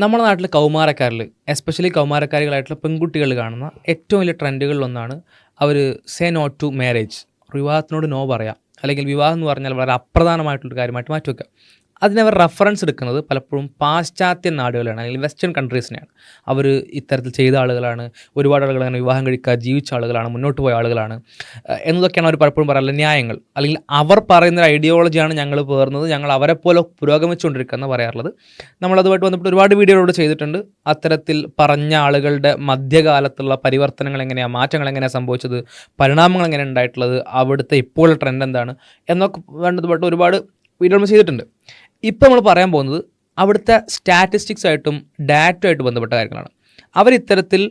നമ്മുടെ നാട്ടിൽ കൗമാരക്കാരിൽ എസ്പെഷ്യലി കൗമാരക്കാരികളായിട്ടുള്ള പെൺകുട്ടികൾ കാണുന്ന ഏറ്റവും വലിയ ട്രെൻഡുകളിലൊന്നാണ് അവർ സേ നോ ടു മാരേജ്. വിവാഹത്തിനോട് നോ പറയാം, അല്ലെങ്കിൽ വിവാഹം എന്ന് പറഞ്ഞാൽ വളരെ അപ്രധാനമായിട്ടുള്ളൊരു കാര്യമായിട്ട് മാറ്റിവെക്കുക. അതിനവർ റെഫറൻസ് എടുക്കുന്നത് പലപ്പോഴും പാശ്ചാത്യ നാടുകളാണ്, അല്ലെങ്കിൽ വെസ്റ്റേൺ കൺട്രീസിനെയാണ്. അവർ ഇത്തരത്തിൽ ചെയ്ത ആളുകളാണ്, ഒരുപാട് ആളുകൾ അങ്ങനെ വിവാഹം കഴിക്കാൻ ജീവിച്ച ആളുകളാണ്, മുന്നോട്ട് പോയ ആളുകളാണ് എന്നതൊക്കെയാണ് അവർ പലപ്പോഴും പറയാനുള്ള ന്യായങ്ങൾ. അല്ലെങ്കിൽ അവർ പറയുന്നൊരു ഐഡിയോളജിയാണ് ഞങ്ങൾ പേർന്നത്, ഞങ്ങൾ അവരെ പോലെ പുരോഗമിച്ചുകൊണ്ടിരിക്കുക എന്ന് പറയാറുള്ളത്. നമ്മളതുമായിട്ട് ബന്ധപ്പെട്ട് ഒരുപാട് വീഡിയോകളോട് ചെയ്തിട്ടുണ്ട്. അത്തരത്തിൽ പറഞ്ഞ ആളുകളുടെ മധ്യകാലത്തുള്ള പരിവർത്തനങ്ങൾ എങ്ങനെയാണ്, മാറ്റങ്ങൾ എങ്ങനെയാണ് സംഭവിച്ചത്, പരിണാമങ്ങൾ എങ്ങനെ ഉണ്ടായിട്ടുള്ളത്, അവിടുത്തെ ഇപ്പോഴുള്ള ട്രെൻഡ് എന്താണ് എന്നൊക്കെ ബന്ധപ്പെട്ട് ഒരുപാട് വീഡിയോ നമ്മൾ ചെയ്തിട്ടുണ്ട്. ഇപ്പോൾ നമ്മൾ പറയാൻ പോകുന്നത് അവിടുത്തെ സ്റ്റാറ്റിസ്റ്റിക്സ് ആയിട്ടും ഡാറ്റ ആയിട്ട് ബന്ധപ്പെട്ട കാര്യങ്ങളാണ്. അവരിത്തരത്തിൽ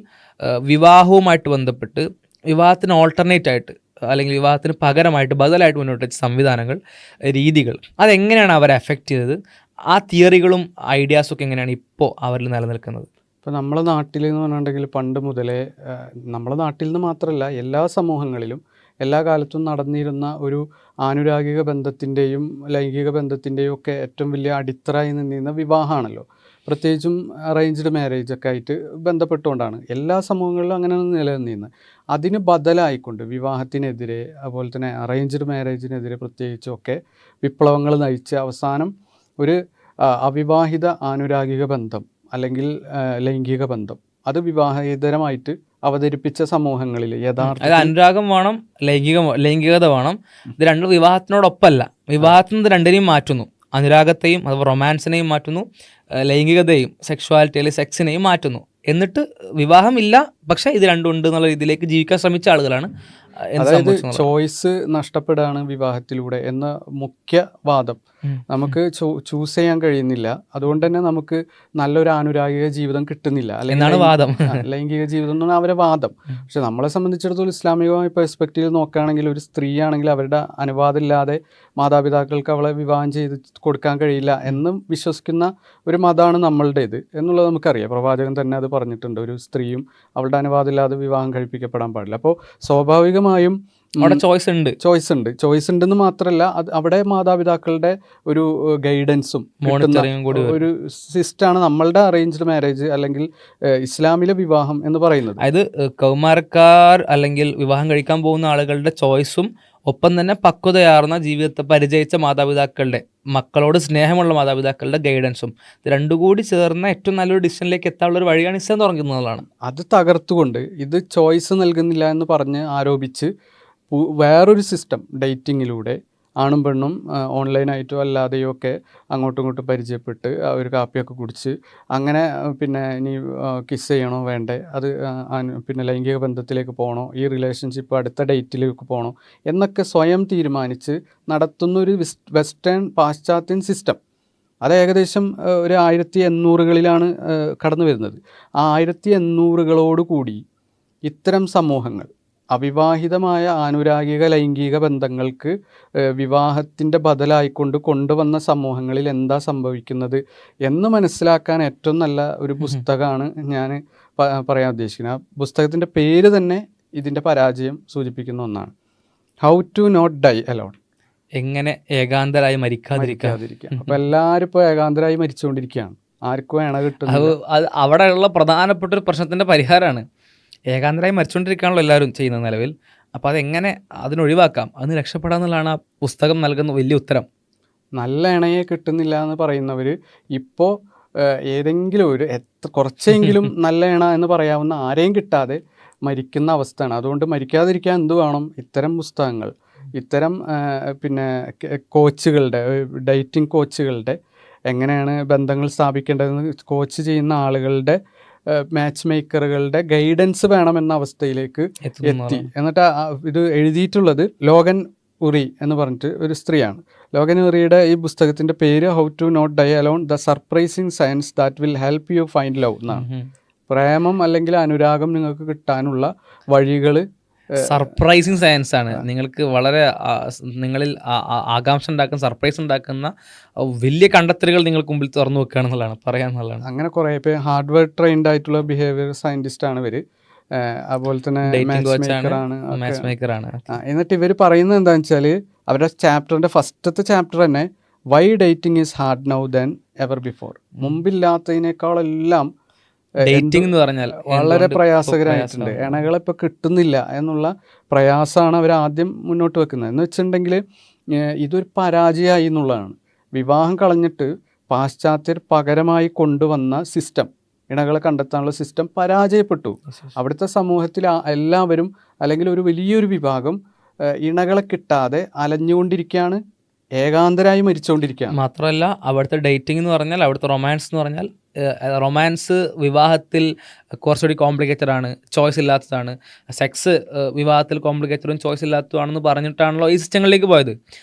വിവാഹവുമായിട്ട് ബന്ധപ്പെട്ട് വിവാഹത്തിന് ഓൾട്ടർനേറ്റ് ആയിട്ട്, അല്ലെങ്കിൽ വിവാഹത്തിന് പകരമായിട്ട് ബദലായിട്ട് മുന്നോട്ട് വെച്ച സംവിധാനങ്ങൾ, രീതികൾ, അതെങ്ങനെയാണ് അവരെ എഫക്റ്റ് ചെയ്തത്, ആ തിയറികളും ഐഡിയാസൊക്കെ എങ്ങനെയാണ് ഇപ്പോൾ അവരിൽ നിലനിൽക്കുന്നത്. ഇപ്പോൾ നമ്മളെ നാട്ടിൽ എന്ന് പറഞ്ഞിട്ടുണ്ടെങ്കിൽ പണ്ട് മുതലേ നമ്മളെ നാട്ടിൽ നിന്ന് മാത്രമല്ല എല്ലാ സമൂഹങ്ങളിലും എല്ലാ കാലത്തും നടന്നിരുന്ന ഒരു ആനുരാഗിക ബന്ധത്തിൻ്റെയും ലൈംഗിക ബന്ധത്തിൻ്റെയും ഒക്കെ ഏറ്റവും വലിയ അടിത്തറയായി നിന്നിരുന്ന വിവാഹമാണല്ലോ. പ്രത്യേകിച്ചും അറേഞ്ച്ഡ് മാരേജ് ഒക്കെ ആയിട്ട് ബന്ധപ്പെട്ടുകൊണ്ടാണ് എല്ലാ സമൂഹങ്ങളിലും അങ്ങനെ നിലനിന്നിരുന്നത്. അതിന് ബദലായിക്കൊണ്ട് വിവാഹത്തിനെതിരെ, അതുപോലെ തന്നെ അറേഞ്ച്ഡ് മാരേജിനെതിരെ പ്രത്യേകിച്ചൊക്കെ വിപ്ലവങ്ങൾ നയിച്ച് അവസാനം ഒരു അവിവാഹിത ആനുരാഗിക ബന്ധം അല്ലെങ്കിൽ ലൈംഗിക ബന്ധം അത് വിവാഹേതരമായിട്ട് അവതരിപ്പിച്ച സമൂഹങ്ങളിൽ യഥാർത്ഥ അനുരാഗം വേണം, ലൈംഗികത വേണം. ഇത് രണ്ടും വിവാഹത്തിനോടൊപ്പമല്ല, വിവാഹത്തിന് രണ്ടിനെയും മാറ്റുന്നു. അനുരാഗത്തെയും അഥവാ റൊമാൻസിനെയും മാറ്റുന്നു, ലൈംഗികതയും സെക്ഷുവാലിറ്റി അല്ലെങ്കിൽ സെക്സിനെയും മാറ്റുന്നു. എന്നിട്ട് വിവാഹം ഇല്ല, പക്ഷെ ഇത് രണ്ടും ഉണ്ട് എന്നുള്ള രീതിയിലേക്ക് ജീവിക്കാൻ ശ്രമിച്ച ആളുകളാണ്. അതായത് ചോയ്സ് നഷ്ടപ്പെടുകയാണ് വിവാഹത്തിലൂടെ എന്ന മുഖ്യ വാദം. നമുക്ക് ചൂസ് ചെയ്യാൻ കഴിയുന്നില്ല, അതുകൊണ്ട് തന്നെ നമുക്ക് നല്ലൊരു ആനുരാഗിക ജീവിതം കിട്ടുന്നില്ല, അല്ലെങ്കിൽ വാദം ലൈംഗിക ജീവിതം എന്നാണ് അവരെ വാദം. പക്ഷെ നമ്മളെ സംബന്ധിച്ചിടത്തോളം ഇസ്ലാമികമായ പെർസ്പെക്റ്റീവിൽ നോക്കുകയാണെങ്കിൽ ഒരു സ്ത്രീ ആണെങ്കിൽ അവരുടെ അനുവാദമില്ലാതെ മാതാപിതാക്കൾക്ക് അവളെ വിവാഹം ചെയ്ത് കൊടുക്കാൻ കഴിയില്ല എന്നും വിശ്വസിക്കുന്ന ഒരു മതമാണ് നമ്മളുടേത് എന്നുള്ളത് നമുക്കറിയാം. പ്രവാചകൻ തന്നെ അത് പറഞ്ഞിട്ടുണ്ട്, ഒരു സ്ത്രീയും അവളുടെ അനുവാദമില്ലാതെ വിവാഹം കഴിപ്പിക്കപ്പെടാൻ പാടില്ല. അപ്പോൾ സ്വാഭാവികമായും അവിടെ ചോയ്സ് ഉണ്ടെന്ന് മാത്രമല്ല, അത് അവിടെ മാതാപിതാക്കളുടെ ഒരു ഗൈഡൻസും ഒരു സിസ്റ്റമാണ് നമ്മളുടെ അറേഞ്ച്ഡ് മാരേജ് അല്ലെങ്കിൽ ഇസ്ലാമിലെ വിവാഹം എന്ന് പറയുന്നത്. അതായത് കൗമാരക്കാർ അല്ലെങ്കിൽ വിവാഹം കഴിക്കാൻ പോകുന്ന ആളുകളുടെ ചോയ്സും ഒപ്പം തന്നെ പക്വതയാർന്ന ജീവിതത്തെ പരിചയിച്ച മാതാപിതാക്കളുടെ, മക്കളോട് സ്നേഹമുള്ള മാതാപിതാക്കളുടെ ഗൈഡൻസും, ഇത് രണ്ടും കൂടി ചേർന്ന ഏറ്റവും നല്ലൊരു ഡിസിഷനിലേക്ക് എത്താനുള്ള ഒരു വഴിയാണ് ഇസ്ലാം തുടങ്ങുന്നതാണ്. അത് തകർത്തുകൊണ്ട് ഇത് ചോയ്സ് നൽകുന്നില്ല എന്ന് പറഞ്ഞ് ആരോപിച്ച് വേറൊരു സിസ്റ്റം, ഡേറ്റിങ്ങിലൂടെ ആണും പെണ്ണും ഓൺലൈനായിട്ടോ അല്ലാതെയോ ഒക്കെ അങ്ങോട്ടും ഇങ്ങോട്ടും പരിചയപ്പെട്ട് ഒരു കാപ്പിയൊക്കെ കുടിച്ച് അങ്ങനെ പിന്നെ ഇനി കിസ് ചെയ്യണോ വേണ്ടേ, അത് പിന്നെ ലൈംഗിക ബന്ധത്തിലേക്ക് പോകണോ, ഈ റിലേഷൻഷിപ്പ് അടുത്ത ഡേറ്റിലേക്ക് പോകണോ എന്നൊക്കെ സ്വയം തീരുമാനിച്ച് നടത്തുന്നൊരു വെസ്റ്റേൺ പാശ്ചാത്യൻ സിസ്റ്റം. അത് ഏകദേശം ഒരു 1800കളിലാണ് കടന്നു വരുന്നത്. ആ 1800കളോട് കൂടി ഇത്തരം സമൂഹങ്ങൾ അവിവാഹിതമായ ആനുരാഗിക ലൈംഗിക ബന്ധങ്ങൾക്ക് വിവാഹത്തിൻ്റെ ബദലായിക്കൊണ്ട് കൊണ്ടുവന്ന സമൂഹങ്ങളിൽ എന്താ സംഭവിക്കുന്നത് എന്ന് മനസ്സിലാക്കാൻ ഏറ്റവും നല്ല ഒരു പുസ്തകമാണ് ഞാൻ പറയാൻ ഉദ്ദേശിക്കുന്നത്. ആ പുസ്തകത്തിൻ്റെ പേര് തന്നെ ഇതിൻ്റെ പരാജയം സൂചിപ്പിക്കുന്ന ഒന്നാണ്, how to not die alone. എങ്ങനെ ഏകാന്തരായി മരിക്കാതിരിക്കുക. അപ്പോൾ എല്ലാവരും ഇപ്പോൾ ഏകാന്തരായി മരിച്ചുകൊണ്ടിരിക്കുകയാണ്, ആർക്കും വേണ കിട്ടുന്നത്. അത് അവിടെയുള്ള പ്രധാനപ്പെട്ട ഒരു പ്രശ്നത്തിൻ്റെ പരിഹാരമാണ്. ഏകാന്തരായി മരിച്ചുകൊണ്ടിരിക്കുകയാണല്ലോ എല്ലാവരും ചെയ്യുന്ന നിലവിൽ. അപ്പോൾ അതെങ്ങനെ അതിനൊഴിവാക്കാം, അതിന് രക്ഷപ്പെടാമെന്നുള്ളതാണ് ആ പുസ്തകം നൽകുന്ന വലിയ ഉത്തരം. നല്ല ഇണയെ കിട്ടുന്നില്ല എന്ന് പറയുന്നവർ ഇപ്പോൾ ഏതെങ്കിലും ഒരു കുറച്ചെങ്കിലും നല്ല ഇണ എന്ന് പറയാവുന്ന ആരെയും കിട്ടാതെ മരിക്കുന്ന അവസ്ഥയാണ്. അതുകൊണ്ട് മരിക്കാതിരിക്കാൻ എന്ത് വേണം? ഇത്തരം പുസ്തകങ്ങൾ, ഇത്തരം പിന്നെ കോച്ചുകളുടെ, ഡേറ്റിംഗ് കോച്ചുകളുടെ, എങ്ങനെയാണ് ബന്ധങ്ങൾ സ്ഥാപിക്കേണ്ടതെന്ന് കോച്ച് ചെയ്യുന്ന ആളുകളുടെ, മാച്ച് മേക്കറുകളുടെ ഗൈഡൻസ് വേണമെന്ന അവസ്ഥയിലേക്ക് എത്തി. എന്നിട്ട് ഇത് എഴുതിയിട്ടുള്ളത് ലോഗൻ ഉറി എന്ന് പറഞ്ഞിട്ട് ഒരു സ്ത്രീയാണ്. ലോഗൻ ഉറിയുടെ ഈ പുസ്തകത്തിൻ്റെ പേര് how to not die alone, the surprising science that will help you find love എന്നാണ്. പ്രേമം അല്ലെങ്കിൽ അനുരാഗം നിങ്ങൾക്ക് കിട്ടാനുള്ള വഴികൾ. സർപ്രൈസിങ് സയൻസ് ആണ്. നിങ്ങൾക്ക് വളരെ നിങ്ങളിൽ ആകാംക്ഷ ഉണ്ടാക്കുന്ന, സർപ്രൈസ് ഉണ്ടാക്കുന്ന വലിയ കണ്ടെത്തലുകൾ നിങ്ങൾക്ക് മുമ്പിൽ തുറന്നു വെക്കുകയാണെന്നുള്ളതാണ് പറയാന്നുള്ളതാണ്. അങ്ങനെ കുറേ ഇപ്പോൾ ഹാർഡ്വെയർ ട്രെയിൻഡ് ആയിട്ടുള്ള ബിഹേവിയർ സയൻറ്റിസ്റ്റ് ആണ് ഇവർ. അതുപോലെ തന്നെ മാച്ച് മേക്കറാണ്. എന്നിട്ട് ഇവർ പറയുന്നത് എന്താണെന്ന് വെച്ചാൽ അവരുടെ ചാപ്റ്ററിൻ്റെ ഫസ്റ്റത്തെ ചാപ്റ്റർ തന്നെ why dating is hard now than ever before. മുമ്പില്ലാത്തതിനേക്കാളെല്ലാം ഡേറ്റിംഗ് എന്ന് പറഞ്ഞാൽ വളരെ പ്രയാസകരമായിട്ടുണ്ട്. ഇണകളെ ഇപ്പോൾ കിട്ടുന്നില്ല എന്നുള്ള പ്രയാസമാണ് അവർ ആദ്യം മുന്നോട്ട് വെക്കുന്നത്. എന്ന് വെച്ചിട്ടുണ്ടെങ്കിൽ ഇതൊരു പരാജയമായി എന്നുള്ളതാണ്. വിവാഹം കളഞ്ഞിട്ട് പാശ്ചാത്യർ പകരമായി കൊണ്ടുവന്ന സിസ്റ്റം, ഇണകളെ കണ്ടെത്താനുള്ള സിസ്റ്റം പരാജയപ്പെട്ടു. അവിടുത്തെ സമൂഹത്തിൽ എല്ലാവരും അല്ലെങ്കിൽ ഒരു വലിയൊരു വിഭാഗം ഇണകളെ കിട്ടാതെ അലഞ്ഞുകൊണ്ടിരിക്കുകയാണ്, ഏകാന്തരായി മരിച്ചുകൊണ്ടിരിക്കുകയാണ്. മാത്രമല്ല അവിടുത്തെ ഡേറ്റിംഗ് എന്ന് പറഞ്ഞാൽ, അവിടുത്തെ റൊമാൻസ് എന്ന് പറഞ്ഞാൽ, റൊമാൻസ് വിവാഹത്തിൽ കുറച്ചുകൂടി കോംപ്ലിക്കേറ്റഡ് ആണ്, ചോയ്സ് ഇല്ലാത്തതാണ്. സെക്സ് വിവാഹത്തിൽ കോംപ്ലിക്കേറ്റഡും ചോയ്സ് ഇല്ലാത്തതാണെന്ന് പറഞ്ഞിട്ടാണല്ലോ ഈ സിസ്റ്റങ്ങളിലേക്ക് പോയത്.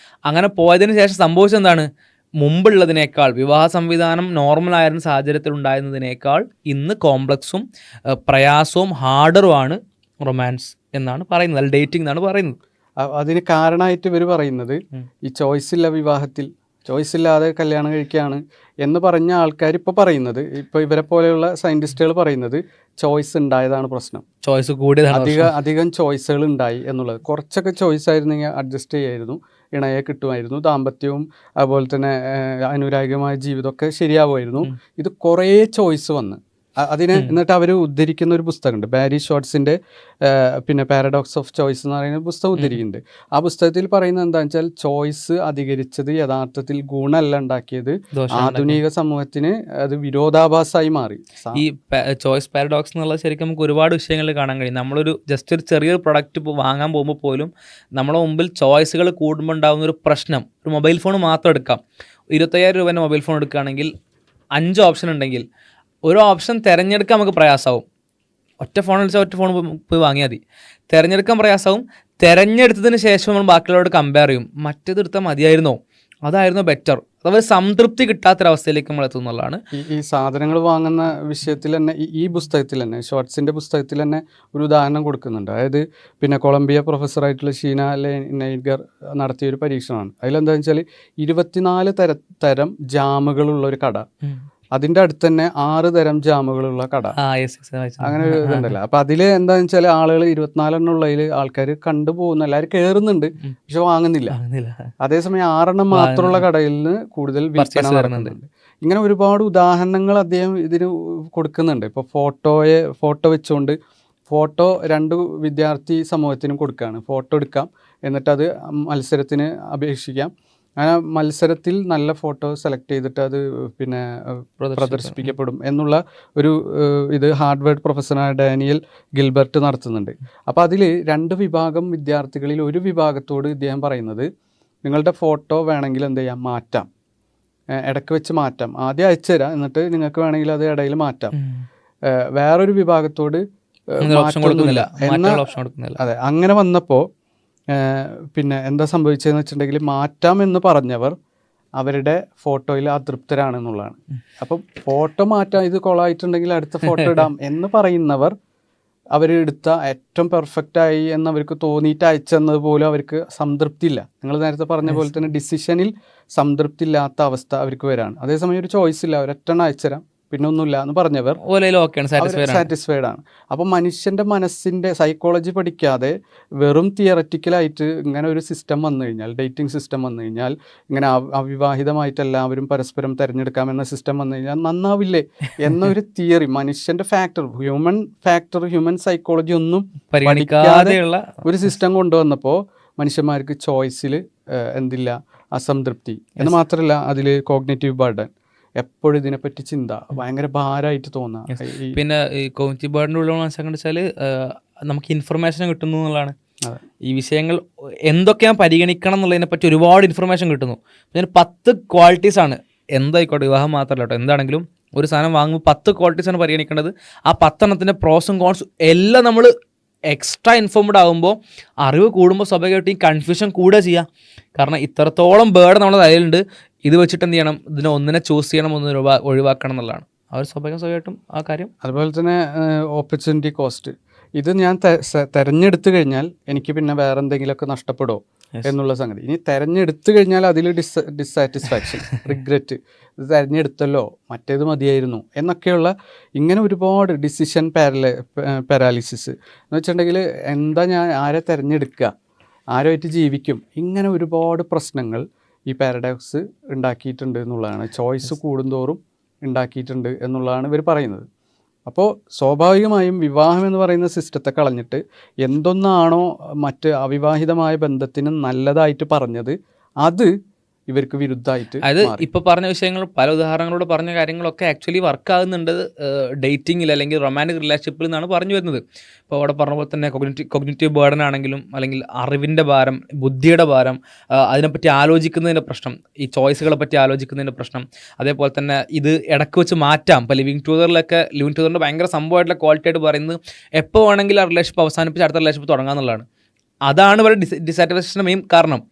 അങ്ങനെ പോയതിന് ശേഷം സംഭവിച്ചത് എന്താണ്? മുമ്പുള്ളതിനേക്കാൾ വിവാഹ സംവിധാനം നോർമലായിരുന്ന സാഹചര്യത്തിൽ ഉണ്ടായിരുന്നതിനേക്കാൾ ഇന്ന് കോംപ്ലക്സും പ്രയാസവും ഹാർഡറുമാണ് റൊമാൻസ് എന്നാണ് പറയുന്നത്, അല്ല ഡേറ്റിംഗ് എന്നാണ് പറയുന്നത്. അതിന് കാരണമായിട്ട് ഇവർ പറയുന്നത് ഈ ചോയ്സ് ഇല്ല, വിവാഹത്തിൽ ചോയ്സ് ഇല്ലാതെ കല്യാണം കഴിക്കുകയാണ് എന്ന് പറഞ്ഞ ആൾക്കാർ ഇപ്പോൾ പറയുന്നത്, ഇപ്പോൾ ഇവരെ പോലെയുള്ള സയൻറ്റിസ്റ്റുകൾ പറയുന്നത് ചോയ്സ് ഉണ്ടായതാണ് പ്രശ്നം. ചോയ്സ് കൂടിയതാണ്, അധികം ചോയ്സുകൾ ഉണ്ടായി എന്നുള്ളത്. കുറച്ചൊക്കെ ചോയ്സ് ആയിരുന്നെങ്കിൽ അഡ്ജസ്റ്റ് ചെയ്യായിരുന്നു, ഇണയെ കിട്ടുമായിരുന്നു, ദാമ്പത്യവും അതുപോലെ തന്നെ അനുരാഗികമായ ജീവിതമൊക്കെ ശരിയാവുമായിരുന്നു. ഇത് കുറേ ചോയ്സ് വന്ന് അതിനെ എന്നിട്ട് അവർ ഉദ്ധരിക്കുന്ന ഒരു പുസ്തകമുണ്ട്, ബാരി ഷോർട്സിൻ്റെ പിന്നെ പാരഡോക്സ് ഓഫ് ചോയ്സ് എന്ന് പറയുന്ന പുസ്തകം ഉദ്ധരിക്കുന്നുണ്ട്. ആ പുസ്തകത്തിൽ പറയുന്നത് എന്താണെന്ന് വെച്ചാൽ ചോയ്സ് അധികരിച്ചത് യഥാർത്ഥത്തിൽ ഗുണമല്ല ഉണ്ടാക്കിയത്, ആധുനിക സമൂഹത്തിന് അത് വിരോധാഭാസമായി മാറി. ഈ ചോയ്സ് പാരഡോക്സ് എന്നുള്ളത് ശരിക്കും നമുക്ക് ഒരുപാട് വിഷയങ്ങളിൽ കാണാൻ കഴിയും. നമ്മളൊരു ജസ്റ്റ് ഒരു ചെറിയൊരു പ്രൊഡക്റ്റ് വാങ്ങാൻ പോകുമ്പോൾ പോലും നമ്മുടെ മുമ്പിൽ ചോയ്സുകൾ കൂടുമ്പോൾ ഉണ്ടാകുന്ന ഒരു പ്രശ്നം, ഒരു മൊബൈൽ ഫോൺ മാത്രം എടുക്കാം. 25,000 രൂപേൻ്റെ മൊബൈൽ ഫോൺ എടുക്കുകയാണെങ്കിൽ 5 ഓപ്ഷൻ ഉണ്ടെങ്കിൽ ഒരു ഓപ്ഷൻ തിരഞ്ഞെടുക്കാൻ നമുക്ക് പ്രയാസമാവും. ഒറ്റ ഫോൺ വിളിച്ചാൽ ഒറ്റ ഫോൺ പോയി വാങ്ങിയാൽ മതി. തിരഞ്ഞെടുക്കാൻ പ്രയാസമാവും. തിരഞ്ഞെടുത്തതിന് ശേഷം നമ്മൾ ബാക്കിയുള്ളവരോട് കമ്പയർ ചെയ്യും, മറ്റേത് എടുത്താൽ മതിയായിരുന്നോ, അതായിരുന്നോ ബെറ്റർ. അതായത് സംതൃപ്തി കിട്ടാത്തൊരവസ്ഥയിലേക്ക് നമ്മൾ എത്തുന്നുള്ളതാണ്. ഈ സാധനങ്ങൾ വാങ്ങുന്ന വിഷയത്തിൽ തന്നെ ഈ പുസ്തകത്തിൽ തന്നെ, ഷോർട്സിൻ്റെ പുസ്തകത്തിൽ തന്നെ ഒരു ഉദാഹരണം കൊടുക്കുന്നുണ്ട്. അതായത് പിന്നെ കൊളംബിയ പ്രൊഫസറായിട്ടുള്ള ഷീന നൈഗർ നടത്തിയൊരു പരീക്ഷണമാണ്. അതിലെന്താണെന്ന് വെച്ചാൽ 24 തരം ജാമുകളുള്ള ഒരു കട, അതിൻ്റെ അടുത്ത് തന്നെ 6 തരം ജാമുകളുള്ള കട, അങ്ങനെ ഒരു ഇതുണ്ടല്ലോ. അപ്പം അതിൽ എന്താണെന്ന് വെച്ചാൽ ആളുകൾ 24 ഉള്ളതിൽ ആൾക്കാർ കണ്ടുപോകുന്നു, എല്ലാവരും കയറുന്നുണ്ട്, പക്ഷെ വാങ്ങുന്നില്ല. അതേസമയം 6 മാത്രമുള്ള കടയിൽ നിന്ന് കൂടുതൽ വിൽപ്പന നടക്കുന്നുണ്ട്. ഇങ്ങനെ ഒരുപാട് ഉദാഹരണങ്ങൾ അദ്ദേഹം ഇതിന് കൊടുക്കുന്നുണ്ട്. ഇപ്പോൾ ഫോട്ടോ വെച്ചുകൊണ്ട് ഫോട്ടോ 2 വിദ്യാർത്ഥി സമൂഹത്തിനും കൊടുക്കുകയാണ്. ഫോട്ടോ എടുക്കാം, എന്നിട്ടത് മത്സരത്തിന് അപേക്ഷിക്കാം. അങ്ങനെ മത്സരത്തിൽ നല്ല ഫോട്ടോ സെലക്ട് ചെയ്തിട്ട് അത് പിന്നെ പ്രദർശിപ്പിക്കപ്പെടും എന്നുള്ള ഒരു ഇത് ഹാർഡ്വേർഡ് പ്രൊഫസറായ ഡാനിയൽ ഗിൽബർട്ട് നടത്തുന്നുണ്ട്. അപ്പോൾ അതിൽ 2 വിഭാഗം വിദ്യാർത്ഥികളിൽ ഒരു വിഭാഗത്തോട് ഇദ്ദേഹം പറയുന്നത്, നിങ്ങളുടെ ഫോട്ടോ വേണമെങ്കിൽ എന്ത് ചെയ്യാം, മാറ്റാം, ഇടയ്ക്ക് വെച്ച് മാറ്റാം, ആദ്യം അയച്ചു തരാം, എന്നിട്ട് നിങ്ങൾക്ക് വേണമെങ്കിൽ അത് ഇടയിൽ മാറ്റാം. വേറൊരു വിഭാഗത്തോട് മാറ്റമൊന്നുമില്ല. അതെ, അങ്ങനെ വന്നപ്പോൾ പിന്നെ എന്താ സംഭവിച്ചതെന്ന് വെച്ചിട്ടുണ്ടെങ്കിൽ മാറ്റാമെന്ന് പറഞ്ഞവർ അവരുടെ ഫോട്ടോയിൽ അതൃപ്തരാണെന്നുള്ളതാണ്. അപ്പം ഫോട്ടോ മാറ്റാം, ഇത് കൊളായിട്ടുണ്ടെങ്കിൽ അടുത്ത ഫോട്ടോ ഇടാം എന്ന് പറയുന്നവർ അവരെടുത്ത ഏറ്റവും പെർഫെക്റ്റായി എന്ന് അവർക്ക് തോന്നിയിട്ട് അയച്ചെന്നത് പോലും അവർക്ക് സംതൃപ്തിയില്ല. നിങ്ങൾ നേരത്തെ പറഞ്ഞ പോലെ തന്നെ ഡിസിഷനിൽ സംതൃപ്തി ഇല്ലാത്ത അവസ്ഥ അവർക്ക് വരാണ്. അതേസമയം ഒരു ചോയ്സ് ഇല്ല, ഒരൊറ്റ അയച്ചുതരാം, പിന്നെ ഒന്നുമില്ല എന്ന് പറഞ്ഞവർ സാറ്റിസ്ഫൈഡ് ആണ്. അപ്പം മനുഷ്യൻ്റെ മനസ്സിൻ്റെ സൈക്കോളജി പഠിക്കാതെ വെറും തിയററ്റിക്കലായിട്ട് ഇങ്ങനെ ഒരു സിസ്റ്റം വന്നു കഴിഞ്ഞാൽ, ഡേറ്റിംഗ് സിസ്റ്റം വന്നു കഴിഞ്ഞാൽ, ഇങ്ങനെ അവിവാഹിതമായിട്ട് എല്ലാവരും പരസ്പരം തിരഞ്ഞെടുക്കാമെന്ന സിസ്റ്റം വന്നു കഴിഞ്ഞാൽ നന്നാവില്ലേ എന്നൊരു തിയറി, മനുഷ്യൻ്റെ ഹ്യൂമൻ സൈക്കോളജി ഒന്നും പഠിക്കാതെയുള്ള ഒരു സിസ്റ്റം കൊണ്ടുവന്നപ്പോൾ മനുഷ്യന്മാർക്ക് ചോയ്സിൽ എന്തില്ല, അസംതൃപ്തി. എന്ന് മാത്രമല്ല അതിൽ കോഗ്നിറ്റീവ് ബർഡൻ, എപ്പോഴും ഇതിനെപ്പറ്റി ചിന്ത ഭയങ്കര ഭാരമായിട്ട് തോന്നുക. പിന്നെ ഈ കോഗ്നിറ്റീവ് ബർഡൻ്റെ ഉള്ള മനസ്സിലാക്കാൻ വെച്ചാൽ നമുക്ക് ഇൻഫർമേഷൻ കിട്ടുന്നു എന്നുള്ളതാണ്. ഈ വിഷയങ്ങൾ എന്തൊക്കെയാണ് പരിഗണിക്കണം എന്നുള്ളതിനെ പറ്റി ഒരുപാട് ഇൻഫർമേഷൻ കിട്ടുന്നു. പിന്നെ 10 ക്വാളിറ്റീസാണ്, എന്തായിക്കോട്ടെ വിവാഹം മാത്രമല്ല കേട്ടോ, എന്താണെങ്കിലും ഒരു സാധനം വാങ്ങുമ്പോൾ 10 ക്വാളിറ്റീസാണ് പരിഗണിക്കേണ്ടത്. ആ 10 എണ്ണത്തിൻ്റെ പ്രോസും കോൺസും എല്ലാം നമ്മൾ എക്സ്ട്രാ ഇൻഫോംഡ് ആകുമ്പോൾ, അറിവ് കൂടുമ്പോൾ സ്വാഭാവികമായിട്ടും ഈ കൺഫ്യൂഷൻ കൂടുക ചെയ്യുക. കാരണം ഇത്രത്തോളം ബേർഡ് നമ്മുടെ തലയിലുണ്ട്, ഇത് വെച്ചിട്ട് എന്ത് ചെയ്യണം, ഇതിനെ ഒന്നിനെ ചൂസ് ചെയ്യണം, ഒന്നിനെ ഒഴിവാക്കണം എന്നുള്ളതാണ്. അവർ സ്വാഭാവികമായിട്ടും ആ കാര്യം. അതുപോലെ തന്നെ ഓപ്പർച്യൂണിറ്റി കോസ്റ്റ്, ഇത് ഞാൻ തിരഞ്ഞെടുത്തു കഴിഞ്ഞാൽ എനിക്ക് പിന്നെ വേറെ എന്തെങ്കിലുമൊക്കെ നഷ്ടപ്പെടുമോ എന്നുള്ള സംഗതി. ഇനി തിരഞ്ഞെടുത്തു കഴിഞ്ഞാൽ അതിൽ ഡിസ്സാറ്റിസ്ഫാക്ഷൻ, റിഗ്രറ്റ്, ഇത് തിരഞ്ഞെടുത്തല്ലോ മറ്റേത് മതിയായിരുന്നു എന്നൊക്കെയുള്ള ഇങ്ങനെ ഒരുപാട് ഡിസിഷൻ പാരാലിസിസ് എന്ന് വെച്ചിട്ടുണ്ടെങ്കിൽ എന്താ ഞാൻ ആരെ തിരഞ്ഞെടുക്കുക, ആരുമായിട്ട് ജീവിക്കും, ഇങ്ങനെ ഒരുപാട് പ്രശ്നങ്ങൾ ഈ പാരഡോക്സ് ഉണ്ടാക്കിയിട്ടുണ്ട് എന്നുള്ളതാണ്. ചോയ്സ് കൂടുന്തോറും ഉണ്ടാക്കിയിട്ടുണ്ട് എന്നുള്ളതാണ് ഇവർ പറയുന്നത്. അപ്പോൾ സ്വാഭാവികമായും വിവാഹം എന്ന് പറയുന്ന സിസ്റ്റത്തെ കളഞ്ഞിട്ട് എന്തൊന്നാണോ മറ്റ് അവിവാഹിതമായ ബന്ധത്തിന് നല്ലതായിട്ട് പറഞ്ഞത് അത് ഇവർക്ക് വിരുദ്ധമായിട്ട് അത് ഇപ്പോൾ പറഞ്ഞ വിഷയങ്ങൾ പല ഉദാഹരണങ്ങളോട് പറഞ്ഞ കാര്യങ്ങളൊക്കെ ആക്ച്വലി വർക്ക് ആകുന്നുണ്ട് ഡേറ്റിങ്ങിൽ അല്ലെങ്കിൽ റൊമാൻറ്റിക് റിലേഷൻഷിപ്പിൽ നിന്നാണ് പറഞ്ഞു വരുന്നത്. ഇപ്പോൾ അവിടെ പറഞ്ഞ പോലെ തന്നെ കൊഗ്നിറ്റീവ് ബേർഡൻ ആണെങ്കിലും അല്ലെങ്കിൽ അറിവിൻ്റെ ഭാരം, ബുദ്ധിയുടെ ഭാരം, അതിനെപ്പറ്റി ആലോചിക്കുന്നതിൻ്റെ പ്രശ്നം, ഈ ചോയ്സുകളെ പറ്റി ആലോചിക്കുന്നതിൻ്റെ പ്രശ്നം, അതേപോലെ തന്നെ ഇത് ഇടയ്ക്ക് വെച്ച് മാറ്റാം. ഇപ്പോൾ ലിവിങ് ടുഗദറിൻ്റെ ഭയങ്കര സംഭവമായിട്ടുള്ള ക്വാളിറ്റി ആയിട്ട് പറയുന്നത് എപ്പോൾ വേണമെങ്കിൽ ആ റിലേഷൻഷിപ്പ് അവസാനിപ്പിച്ച് അടുത്ത റിലേഷൻഷിപ്പ് തുടങ്ങാമെന്നുള്ളതാണ്. അതാണ് ഇവരുടെ ഡിസാറ്റിസ്ഫാക്ഷൻ്റെ മെയിൻ കാരണം.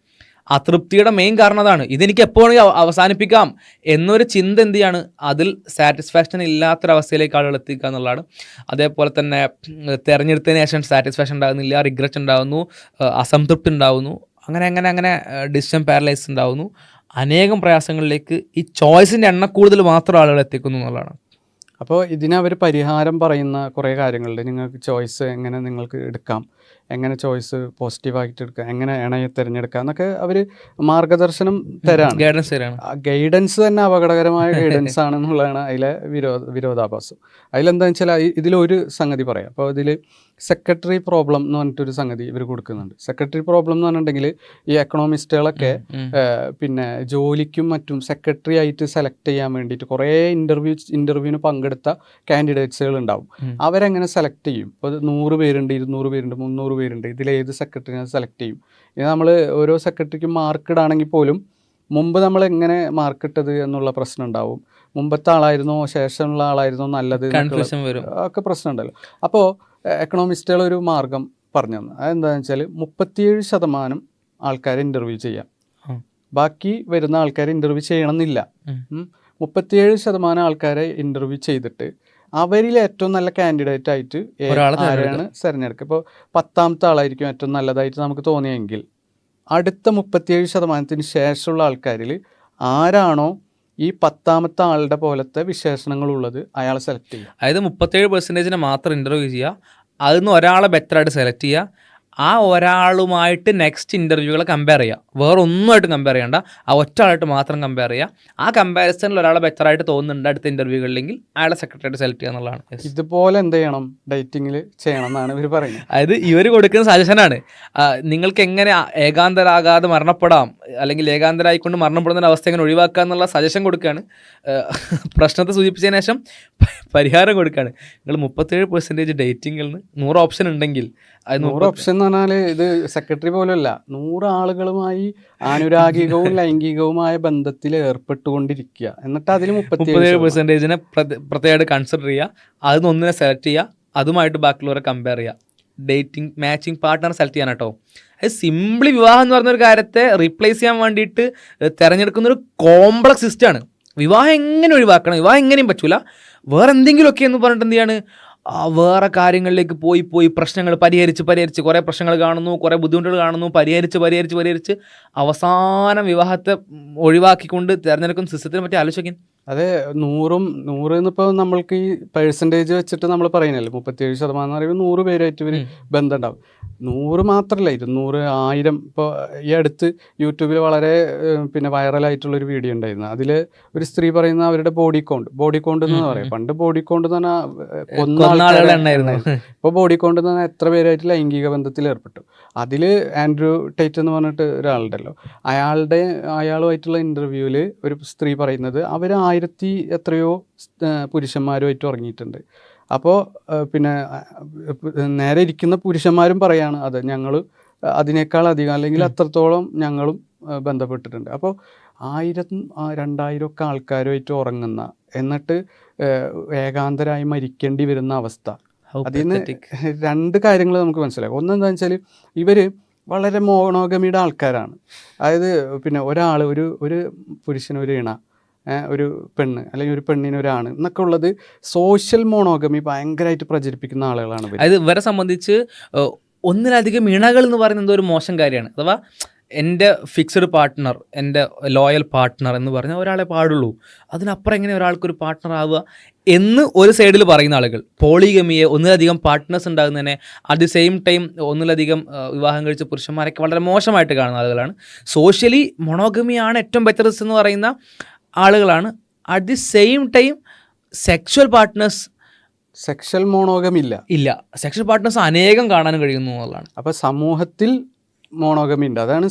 അതൃപ്തിയുടെ മെയിൻ കാരണം അതാണ്. ഇതെനിക്ക് എപ്പോഴെങ്കിലും അവസാനിപ്പിക്കാം എന്നൊരു ചിന്ത എന്ത് ചെയ്യാണ്, അതിൽ സാറ്റിസ്ഫാക്ഷൻ ഇല്ലാത്തൊരവസ്ഥയിലേക്ക് ആളുകൾ എത്തിക്കുക എന്നുള്ളതാണ്. അതേപോലെ തന്നെ തിരഞ്ഞെടുത്തതിന് ശേഷം സാറ്റിസ്ഫാക്ഷൻ ഉണ്ടാകുന്നില്ല, റിഗ്രറ്റ് ഉണ്ടാകുന്നു, അസംതൃപ്തി ഉണ്ടാകുന്നു, അങ്ങനെ ഡിസിഷൻ പാരലൈസ് ഉണ്ടാകുന്നു. അനേകം പ്രയാസങ്ങളിലേക്ക് ഈ ചോയ്സിൻ്റെ എണ്ണ കൂടുതൽ മാത്രം ആളുകൾ എത്തിക്കുന്നു എന്നുള്ളതാണ്. അപ്പോൾ ഇതിനവർ പരിഹാരം പറയുന്ന കുറേ കാര്യങ്ങളുണ്ട്. നിങ്ങൾക്ക് ചോയ്സ് എങ്ങനെ നിങ്ങൾക്ക് എടുക്കാം, എങ്ങനെ ചോയ്സ് പോസിറ്റീവായിട്ട് എടുക്കാം, എങ്ങനെ ഇണയെ തിരഞ്ഞെടുക്കാം എന്നൊക്കെ അവർ മാർഗദർശനം തരാണ്. ഗൈഡൻസ് തന്നെ അപകടകരമായ ഗൈഡൻസ് ആണെന്നുള്ളതാണ് അതിലെ വിരോധാഭാസം. അതിലെന്താണെന്ന് വെച്ചാൽ ഇതിലൊരു സംഗതി പറയാം. അപ്പോൾ ഇതിൽ സെക്രട്ടറി പ്രോബ്ലം എന്ന് പറഞ്ഞിട്ടൊരു സംഗതി ഇവർ കൊടുക്കുന്നുണ്ട്. സെക്രട്ടറി പ്രോബ്ലം എന്ന് പറഞ്ഞിട്ടുണ്ടെങ്കിൽ ഈ എക്കണോമിസ്റ്റുകളൊക്കെ പിന്നെ ജോലിക്കും മറ്റും സെക്രട്ടറി ആയിട്ട് സെലക്ട് ചെയ്യാൻ വേണ്ടിയിട്ട് കുറേ ഇൻ്റർവ്യൂവിന് പങ്കെടുത്ത കാൻഡിഡേറ്റ്സുകൾ ഉണ്ടാവും. അവരെങ്ങനെ സെലക്ട് ചെയ്യും? ഇപ്പോൾ 100 പേരുണ്ട്, 200 പേരുണ്ട്, 300 പേരുണ്ട്, ഇതിലേത് സെക്രട്ടറിനെ സെലക്ട് ചെയ്യും? ഇനി നമ്മൾ ഓരോ സെക്രട്ടറിക്കും മാർക്ക് ഇടാണെങ്കിൽ പോലും മുമ്പ് നമ്മൾ എങ്ങനെ മാർക്ക് ഇട്ടത് എന്നുള്ള പ്രശ്നം ഉണ്ടാവും. മുമ്പത്തെ ആളായിരുന്നോ ശേഷമുള്ള ആളായിരുന്നോ നല്ലത് ഒക്കെ പ്രശ്നം ഉണ്ടല്ലോ. അപ്പോൾ എക്കണോമിസ്റ്റുകൾ ഒരു മാർഗം പറഞ്ഞു തന്നു. അതെന്താണെന്ന് വെച്ചാൽ 37% ആൾക്കാരെ ഇൻ്റർവ്യൂ ചെയ്യാം, ബാക്കി വരുന്ന ആൾക്കാരെ ഇൻ്റർവ്യൂ ചെയ്യണമെന്നില്ല. 37% ആൾക്കാരെ ഇൻ്റർവ്യൂ ചെയ്തിട്ട് അവരിൽ ഏറ്റവും നല്ല കാൻഡിഡേറ്റ് ആയിട്ട് ആരെയാണ് തിരഞ്ഞെടുക്കുക. ഇപ്പോൾ 10ാമത്തെ ആളായിരിക്കും ഏറ്റവും നല്ലതായിട്ട് നമുക്ക് തോന്നിയെങ്കിൽ അടുത്ത 37%-ന് ശേഷമുള്ള ആൾക്കാരിൽ ആരാണോ ഈ 10ാമത്തെ ആളുടെ പോലത്തെ വിശേഷണങ്ങളുള്ളത് അയാളെ സെലക്ട് ചെയ്യുക. അതായത് 37% മാത്രം ഇൻ്റർവ്യൂ ചെയ്യുക, അതിൽ നിന്ന് ഒരാളെ ബെറ്ററായിട്ട് സെലക്ട് ചെയ്യുക, ആ ഒരാളുമായിട്ട് നെക്സ്റ്റ് ഇൻ്റർവ്യൂകളെ കമ്പയർ ചെയ്യുക, വേറെ ഒന്നുമായിട്ട് കമ്പയർ ചെയ്യേണ്ട, ആ ഒറ്റ ആളായിട്ട് മാത്രം കമ്പയർ ചെയ്യുക. ആ കമ്പാരിസണിൽ ഒരാളെ ബെറ്ററായിട്ട് തോന്നുന്നുണ്ട് അടുത്ത ഇൻ്റർവ്യൂകളിലെങ്കിൽ അയാളെ സെക്രട്ടറിയായിട്ട് സെലക്ട് ചെയ്യുക എന്നുള്ളതാണ്. ഇതുപോലെ എന്ത് ചെയ്യണം, ഡേറ്റിങ്ങിൽ ചെയ്യണം എന്നാണ് ഇവർ പറയുന്നത്. അതായത് ഇവർ കൊടുക്കുന്ന സജഷനാണ്, നിങ്ങൾക്ക് എങ്ങനെ ഏകാന്തരാകാതെ മരണപ്പെടാം അല്ലെങ്കിൽ ഏകാന്തരായിക്കൊണ്ട് മരണപ്പെടുന്ന അവസ്ഥ എങ്ങനെ ഒഴിവാക്കുക എന്നുള്ള സജഷൻ കൊടുക്കുകയാണ്. പ്രശ്നത്തെ സൂചിപ്പിച്ചതിന് ശേഷം പരിഹാരം കൊടുക്കുകയാണ്. നിങ്ങൾ 37% ഡേറ്റിങ്ങിൽ നിന്ന് 100 ഓപ്ഷൻ ഉണ്ടെങ്കിൽ 100 ഓപ്ഷൻ എന്ന് പറഞ്ഞാൽ ഇത് സെക്രട്ടറി പോലുമല്ല, 100 ആളുകളുമായി ആനുരാഗികവും ലൈംഗികവുമായ ബന്ധത്തിൽ ഏർപ്പെട്ടുകൊണ്ടിരിക്കുക. എന്നിട്ട് അതിൽ 37%-നെ പ്രത്യേകമായിട്ട് കൺസിഡർ ചെയ്യുക, അതിൽ ഒന്നിനെ സെലക്ട് ചെയ്യുക, അതുമായിട്ട് ബാക്കിയുള്ളവരെ കമ്പയർ ചെയ്യുക. ഡേറ്റിംഗ് മാച്ചിങ് പാർട്ട്ണർ സെലക്ട് ചെയ്യാൻ കേട്ടോ. അത് സിംപ്ലി വിവാഹം എന്ന് പറഞ്ഞൊരു കാര്യത്തെ റീപ്ലേസ് ചെയ്യാൻ വേണ്ടിയിട്ട് തിരഞ്ഞെടുക്കുന്നൊരു കോംപ്ലക്സ് സിസ്റ്റമാണ്. വിവാഹം എങ്ങനെ ഒഴിവാക്കണം, വിവാഹം എങ്ങനെയും പറ്റൂല, വേറെ എന്തെങ്കിലുമൊക്കെ എന്ന് പറഞ്ഞിട്ട് എന്ത് ചെയ്യാണ്, വേറെ കാര്യങ്ങളിലേക്ക് പോയി പ്രശ്നങ്ങൾ പരിഹരിച്ച് കുറേ പ്രശ്നങ്ങൾ കാണുന്നു, കുറേ ബുദ്ധിമുട്ടുകൾ കാണുന്നു, പരിഹരിച്ച് അവസാനം വിവാഹത്തെ ഒഴിവാക്കിക്കൊണ്ട് തിരഞ്ഞെടുക്കുന്ന സിസ്റ്റത്തിനെ പറ്റി ആലോചിക്കാൻ. അതെ, 100 എന്നിപ്പോൾ നമ്മൾക്ക് ഈ പെർസെൻറ്റേജ് വെച്ചിട്ട് നമ്മൾ പറയുന്നില്ല, 37% എന്ന് പറയുമ്പോൾ 100 പേരായിട്ട് ഇവർ ബന്ധം ഉണ്ടാവും. 100 മാത്രമല്ല, 200, 1000. ഇപ്പോൾ ഈ അടുത്ത് യൂട്യൂബിൽ വളരെ പിന്നെ വൈറലായിട്ടുള്ളൊരു വീഡിയോ ഉണ്ടായിരുന്നു. അതിൽ ഒരു സ്ത്രീ പറയുന്ന അവരുടെ ബോഡി കൗണ്ട് എന്ന് പറയാം. പണ്ട് ബോഡി കൗണ്ട് എന്ന് പറഞ്ഞാൽ ഇപ്പോൾ ബോഡി കൗണ്ട് എന്ന് പറഞ്ഞാൽ എത്ര പേരായിട്ട് ലൈംഗിക ബന്ധത്തിൽ ഏർപ്പെട്ടു. അതിൽ ആൻഡ്രൂ ടൈറ്റ് എന്ന് പറഞ്ഞിട്ട് ഒരാളുണ്ടല്ലോ, അയാളുമായിട്ടുള്ള ഇൻ്റർവ്യൂവിൽ ഒരു സ്ത്രീ പറയുന്നത് അവർ 1000 എത്രയോ പുരുഷന്മാരുമായിട്ട് ഉറങ്ങിയിട്ടുണ്ട്. അപ്പോൾ പിന്നെ നേരെ ഇരിക്കുന്ന പുരുഷന്മാരും പറയാണ്, അതെ ഞങ്ങൾ അതിനേക്കാൾ അധികം അല്ലെങ്കിൽ അത്രത്തോളം ഞങ്ങളും ബന്ധപ്പെട്ടിട്ടുണ്ട്. അപ്പോൾ 1000, 2000 ഒക്കെ ആൾക്കാരുമായിട്ട് ഉറങ്ങുന്ന, എന്നിട്ട് ഏകാന്തരായി മരിക്കേണ്ടി വരുന്ന അവസ്ഥ. അതിൽ നിന്ന് 2 കാര്യങ്ങൾ നമുക്ക് മനസ്സിലാക്കും. ഒന്നെന്താണെന്ന് വെച്ചാൽ ഇവർ വളരെ മോണോഗമിയുടെ ആൾക്കാരാണ്. അതായത് പിന്നെ ഒരാൾ ഒരു പുരുഷന് ഒരു ഇണ, ഒരു പെണ്ണ് അല്ലെങ്കിൽ ഒരു പെണ്ണിന് ഒരാണ് എന്നൊക്കെ ഉള്ളത് സോഷ്യൽ മോണോഗമി ഭയങ്കരമായിട്ട് പ്രചരിപ്പിക്കുന്ന ആളുകളാണ്. അതായത് ഇവരെ സംബന്ധിച്ച് ഒന്നിലധികം ഇണകൾ എന്ന് പറയുന്നത് എന്തോ ഒരു മോശം കാര്യമാണ്. അഥവാ എൻ്റെ ഫിക്സഡ് പാർട്ട്ണർ, എൻ്റെ ലോയൽ പാർട്ട്ണർ എന്ന് പറഞ്ഞാൽ ഒരാളെ പാടുള്ളൂ. അതിനപ്പുറം എങ്ങനെ ഒരാൾക്കൊരു പാർട്ട്ണർ ആവുക എന്ന് ഒരു സൈഡിൽ പറയുന്ന ആളുകൾ, പോളിഗമിയെ ഒന്നിലധികം പാർട്ട്നേഴ്സ് ഉണ്ടാകുന്നതിനെ അറ്റ് ദി സെയിം ടൈം ഒന്നിലധികം വിവാഹം കഴിച്ച പുരുഷന്മാരൊക്കെ വളരെ മോശമായിട്ട് കാണുന്ന ആളുകളാണ്. സോഷ്യലി മൊണോഗമിയാണ് ഏറ്റവും ബെറ്റർ എന്ന് പറയുന്ന ആളുകളാണ്. At the same time sexual partners, sexual monogamy ഇല്ല, സെക്ഷൽ പാർട്ട്നേഴ്സ് അനേകം കാണാൻ കഴിയുന്നു എന്നുള്ളതാണ്. അപ്പോൾ സമൂഹത്തിൽ മോണോഗമി ഉണ്ട്, അതാണ്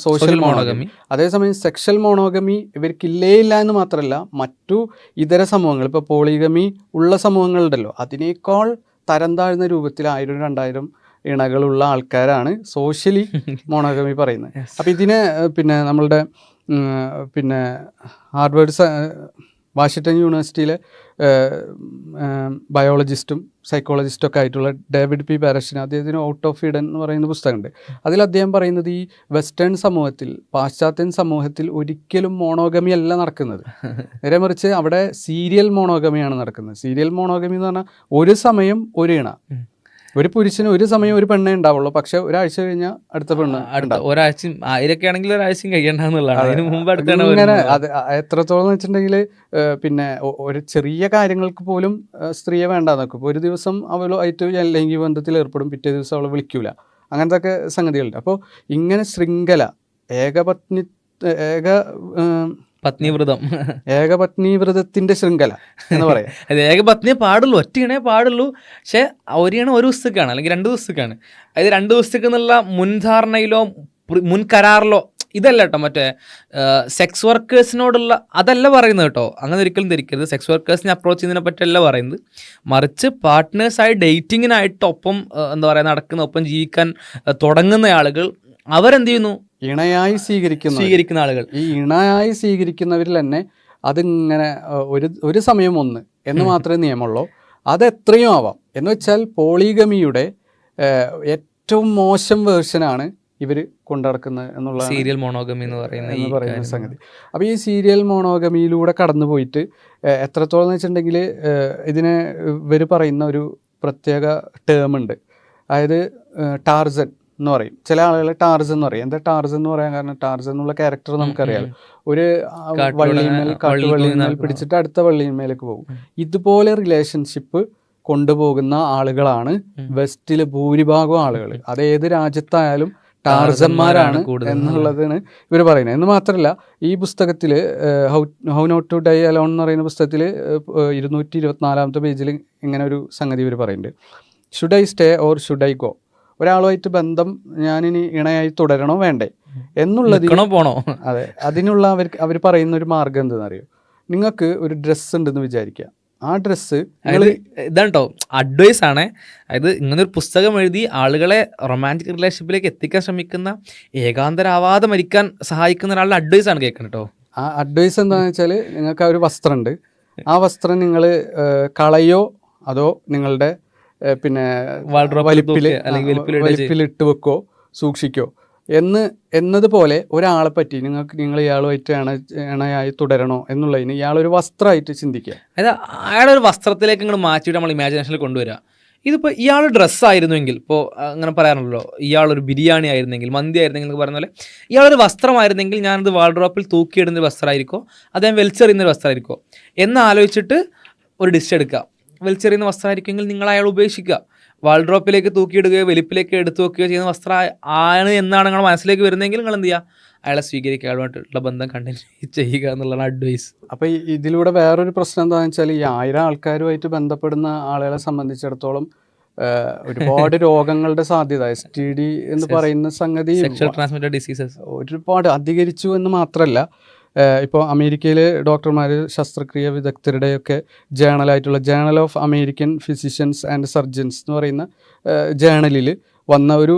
സോഷ്യൽ മോണോഗമി. അതേസമയം സെക്ഷൽ മോണോഗമി ഇവർക്കില്ലേ ഇല്ല എന്ന് മാത്രമല്ല, മറ്റു ഇതര സമൂഹങ്ങൾ, ഇപ്പോൾ പോളിഗമി ഉള്ള സമൂഹങ്ങളുണ്ടല്ലോ, അതിനേക്കാൾ തരം താഴ്ന്ന രൂപത്തിൽ 1000-2000 ഇണകളുള്ള ആൾക്കാരാണ് സോഷ്യലി മോണോഗമി പറയുന്നത്. അപ്പോൾ ഇതിനെ പിന്നെ നമ്മളുടെ പിന്നെ വാഷിങ്ടൺ യൂണിവേഴ്സിറ്റിയിലെ ബയോളജിസ്റ്റും സൈക്കോളജിസ്റ്റും ഒക്കെ ആയിട്ടുള്ള ഡേവിഡ് പി പാരഷിന് അദ്ദേഹത്തിന് ഔട്ട് ഓഫ് ഈഡൻ എന്ന് പറയുന്ന പുസ്തകമുണ്ട്. അതിൽ അദ്ദേഹം പറയുന്നത് ഈ വെസ്റ്റേൺ സമൂഹത്തിൽ, പാശ്ചാത്യൻ സമൂഹത്തിൽ ഒരിക്കലും മോണോഗമി അല്ല നടക്കുന്നത്. നേരെ മറിച്ച് അവിടെ സീരിയൽ മോണോഗമിയാണ് നടക്കുന്നത്. സീരിയൽ മോണോഗമി എന്ന് പറഞ്ഞാൽ ഒരു സമയം ഒരു ഇണ, ഒരു പുരുഷന് ഒരു സമയം ഒരു പെണ്ണേ ഉണ്ടാവുള്ളൂ, പക്ഷെ ഒരാഴ്ച കഴിഞ്ഞാൽ അടുത്ത പെണ്ണ്, ഒരാഴ്ചയും 1000 ആണെങ്കിൽ ഒരാഴ്ചയും കഴിയണ്ടെന്നുള്ളതാണ്. അതിന് മുമ്പ് അങ്ങനെ അത് എത്രത്തോളം വെച്ചിട്ടുണ്ടെങ്കിൽ പിന്നെ ഒരു ചെറിയ കാര്യങ്ങൾക്ക് പോലും സ്ത്രീയെ വേണ്ടാന്ന് വെക്കും. ഇപ്പോൾ ഒരു ദിവസം അവളുമായിട്ട് ലൈംഗിക ബന്ധത്തിൽ ഏർപ്പെടും, പിറ്റേ ദിവസം അവളെ വിളിക്കൂല, അങ്ങനത്തെ ഒക്കെ സംഗതികളുണ്ട്. അപ്പോൾ ഇങ്ങനെ ശൃംഖല, ഏകപത്നി വ്രതത്തിന്റെ ശൃംഖല എന്ന് പറയാം. അത് ഏകപത്നിയെ പാടുള്ളൂ, ഒറ്റയിണേ പാടുള്ളൂ. പക്ഷെ ഒരിണ ഒരു ദിവസത്തേക്കാണ് അല്ലെങ്കിൽ 2 ദിവസത്തേക്കാണ്. അതായത് 2 ദിവസത്തേക്ക് എന്നുള്ള മുൻധാരണയിലോ മുൻകരാറിലോ ഇതല്ല കേട്ടോ. മറ്റേ സെക്സ് വർക്കേഴ്സിനോടുള്ള അതല്ല പറയുന്നത് കേട്ടോ, അങ്ങനെ ഒരിക്കലും ധരിക്കരുത്. സെക്സ് വർക്കേഴ്സിനെ അപ്രോച്ച് ചെയ്യുന്നതിനെ പറ്റിയല്ല പറയുന്നത്, മറിച്ച് പാർട്ട്നേഴ്സായി ഡേറ്റിങ്ങിനായിട്ടൊപ്പം എന്താ പറയുക നടക്കുന്ന, ഒപ്പം ജീവിക്കാൻ തുടങ്ങുന്ന ആളുകൾ അവരെന്ത് ചെയ്യുന്നു, ഇണയായി സ്വീകരിക്കുന്ന ആളുകൾ. ഈ ഇണയായി സ്വീകരിക്കുന്നവരിൽ തന്നെ അതിങ്ങനെ ഒരു സമയം ഒന്ന് എന്ന് മാത്രമേ നിയമമുള്ളൂ. അത് എത്രയും ആവാം. എന്ന് വെച്ചാൽ പോളിഗമിയുടെ ഏറ്റവും മോശം വേർഷനാണ് ഇവർ കൊണ്ടുനടക്കുന്നത് എന്നുള്ള സീരിയൽ മോണോഗമി എന്ന് പറയുന്ന സംഗതി. അപ്പോൾ ഈ സീരിയൽ മോണോഗമിയിലൂടെ കടന്നു പോയിട്ട് എത്രത്തോളം എന്ന് വെച്ചിട്ടുണ്ടെങ്കിൽ ഇതിനെ ഇവർ പറയുന്ന ഒരു പ്രത്യേക ടേം ഉണ്ട്. അതായത് ടാർസൻ എന്ന് പറയും. ചില ആളുകൾ ടാർസൻ എന്ന് പറയും. എന്താ ടാർസൻ എന്ന് പറയാൻ കാരണം, ടാർസൻ എന്നുള്ള ക്യാരക്ടർ നമുക്കറിയാം. ഒരു കാട്ടുവള്ളിന്മേൽ പിടിച്ചിട്ട് അടുത്ത വള്ളിന്മേലേക്ക് പോകും. ഇതുപോലെ റിലേഷൻഷിപ്പ് കൊണ്ടുപോകുന്ന ആളുകളാണ് വെസ്റ്റിലെ ഭൂരിഭാഗം ആളുകൾ. അത് ഏത് രാജ്യത്തായാലും ടാർസന്മാരാണ് എന്നുള്ളതാണ് ഇവർ പറയുന്നത്. എന്ന് മാത്രമല്ല, ഈ പുസ്തകത്തിൽ how not to die alone എന്ന് പറയുന്ന പുസ്തകത്തിൽ 224-ാമത്തെ പേജിൽ ഇങ്ങനെ ഒരു സംഗതി ഇവർ പറയുന്നുണ്ട്. Should I stay or should I go? ഒരാളുമായിട്ട് ബന്ധം ഞാനിനി ഇണയായി തുടരണോ വേണ്ടേ എന്നുള്ളത് പോണോ? അതെ, അതിനുള്ള അവർ പറയുന്ന ഒരു മാർഗം എന്താണെന്ന് അറിയോ? നിങ്ങൾക്ക് ഒരു ഡ്രസ്സ് ഉണ്ടെന്ന് വിചാരിക്കുക. ആ ഡ്രസ്സ് ഇതാണ് കേട്ടോ, അഡ്വൈസ് ആണ്. അതായത് ഇങ്ങനെ ഒരു പുസ്തകം എഴുതി ആളുകളെ റൊമാൻറ്റിക് റിലേഷൻഷിപ്പിലേക്ക് എത്തിക്കാൻ ശ്രമിക്കുന്ന, ഏകാന്തരാവാതെ മരിക്കാൻ സഹായിക്കുന്ന ഒരാളുടെ അഡ്വൈസ് ആണ് കേൾക്കുന്നത് കേട്ടോ. ആ അഡ്വൈസ് എന്താണെന്ന് വെച്ചാൽ, നിങ്ങൾക്ക് ആ ഒരു വസ്ത്രമുണ്ട്, ആ വസ്ത്രം നിങ്ങൾ കളയോ അതോ നിങ്ങളുടെ പിന്നെ വലിപ്പിലിട്ട് വെക്കോ സൂക്ഷിക്കോ എന്നതുപോലെ ഒരാളെ പറ്റി നിങ്ങൾ ഇയാളുമായിട്ട് ഇണയായി തുടരണോ എന്നുള്ളതിന് ഇയാളൊരു വസ്ത്രമായിട്ട് ചിന്തിക്കുക. അതായത് അയാളൊരു വസ്ത്രത്തിലേക്ക് നിങ്ങൾ മാറ്റിയിട്ട് നമ്മൾ ഇമാജിനേഷനിൽ കൊണ്ടുവരിക. ഇതിപ്പോൾ ഇയാൾ ഡ്രസ്സായിരുന്നെങ്കിൽ, ഇപ്പോൾ അങ്ങനെ പറയാറുണ്ടല്ലോ, ഇയാളൊരു ബിരിയാണി ആയിരുന്നെങ്കിൽ, മന്തി ആയിരുന്നെങ്കിൽ എന്ന് പറയുന്ന പോലെ, ഇയാളൊരു വസ്ത്രമായിരുന്നെങ്കിൽ ഞാനത് വാൾഡ്രോപ്പിൽ തൂക്കിയിടുന്നൊരു വസ്ത്രമായിരിക്കോ അദ്ദേഹം വലിച്ചെറിയുന്നൊരു വസ്ത്രമായിരിക്കോ എന്ന് ആലോചിച്ചിട്ട് ഒരു ഡിഷ് എടുക്കുക. വലിച്ചെറിയുന്ന വസ്ത്രമായിരിക്കുമെങ്കിൽ നിങ്ങൾ അയാൾ ഉപേക്ഷിക്കുക. വാൾഡ്രോപ്പിലേക്ക് തൂക്കിയിടുകയോ വലിപ്പിലേക്ക് എടുത്തു വെക്കുകയോ ചെയ്യുന്ന വസ്ത്രം ആണ് എന്നാണ് നിങ്ങൾ മനസ്സിലേക്ക് വരുന്നതെങ്കിൽ നിങ്ങൾ എന്ത് ചെയ്യുക, അയാളെ സ്വീകരിക്കുക, അയാളുമായിട്ടുള്ള ബന്ധം കണ്ടിന്യൂ ചെയ്യുക എന്നുള്ളതാണ് അഡ്വൈസ്. അപ്പോൾ ഇതിലൂടെ വേറൊരു പ്രശ്നം എന്താണെന്ന് വെച്ചാൽ, ഈ 1000 ആൾക്കാരുമായിട്ട് ബന്ധപ്പെടുന്ന ആളുകളെ സംബന്ധിച്ചിടത്തോളം ഒരുപാട് രോഗങ്ങളുടെ സാധ്യത, STD എന്ന് പറയുന്ന സംഗതി, സെക്ഷൽ ട്രാൻസ്മിറ്റഡ് ഡിസീസസ് ഒരുപാട് അധികരിച്ചു എന്ന് മാത്രമല്ല, ഇപ്പോൾ അമേരിക്കയിൽ ഡോക്ടർമാർ, ശസ്ത്രക്രിയ വിദഗ്ധരുടെയൊക്കെ ജേണലായിട്ടുള്ള journal of American physicians and surgeons എന്ന് പറയുന്ന ജേണലിൽ വന്ന ഒരു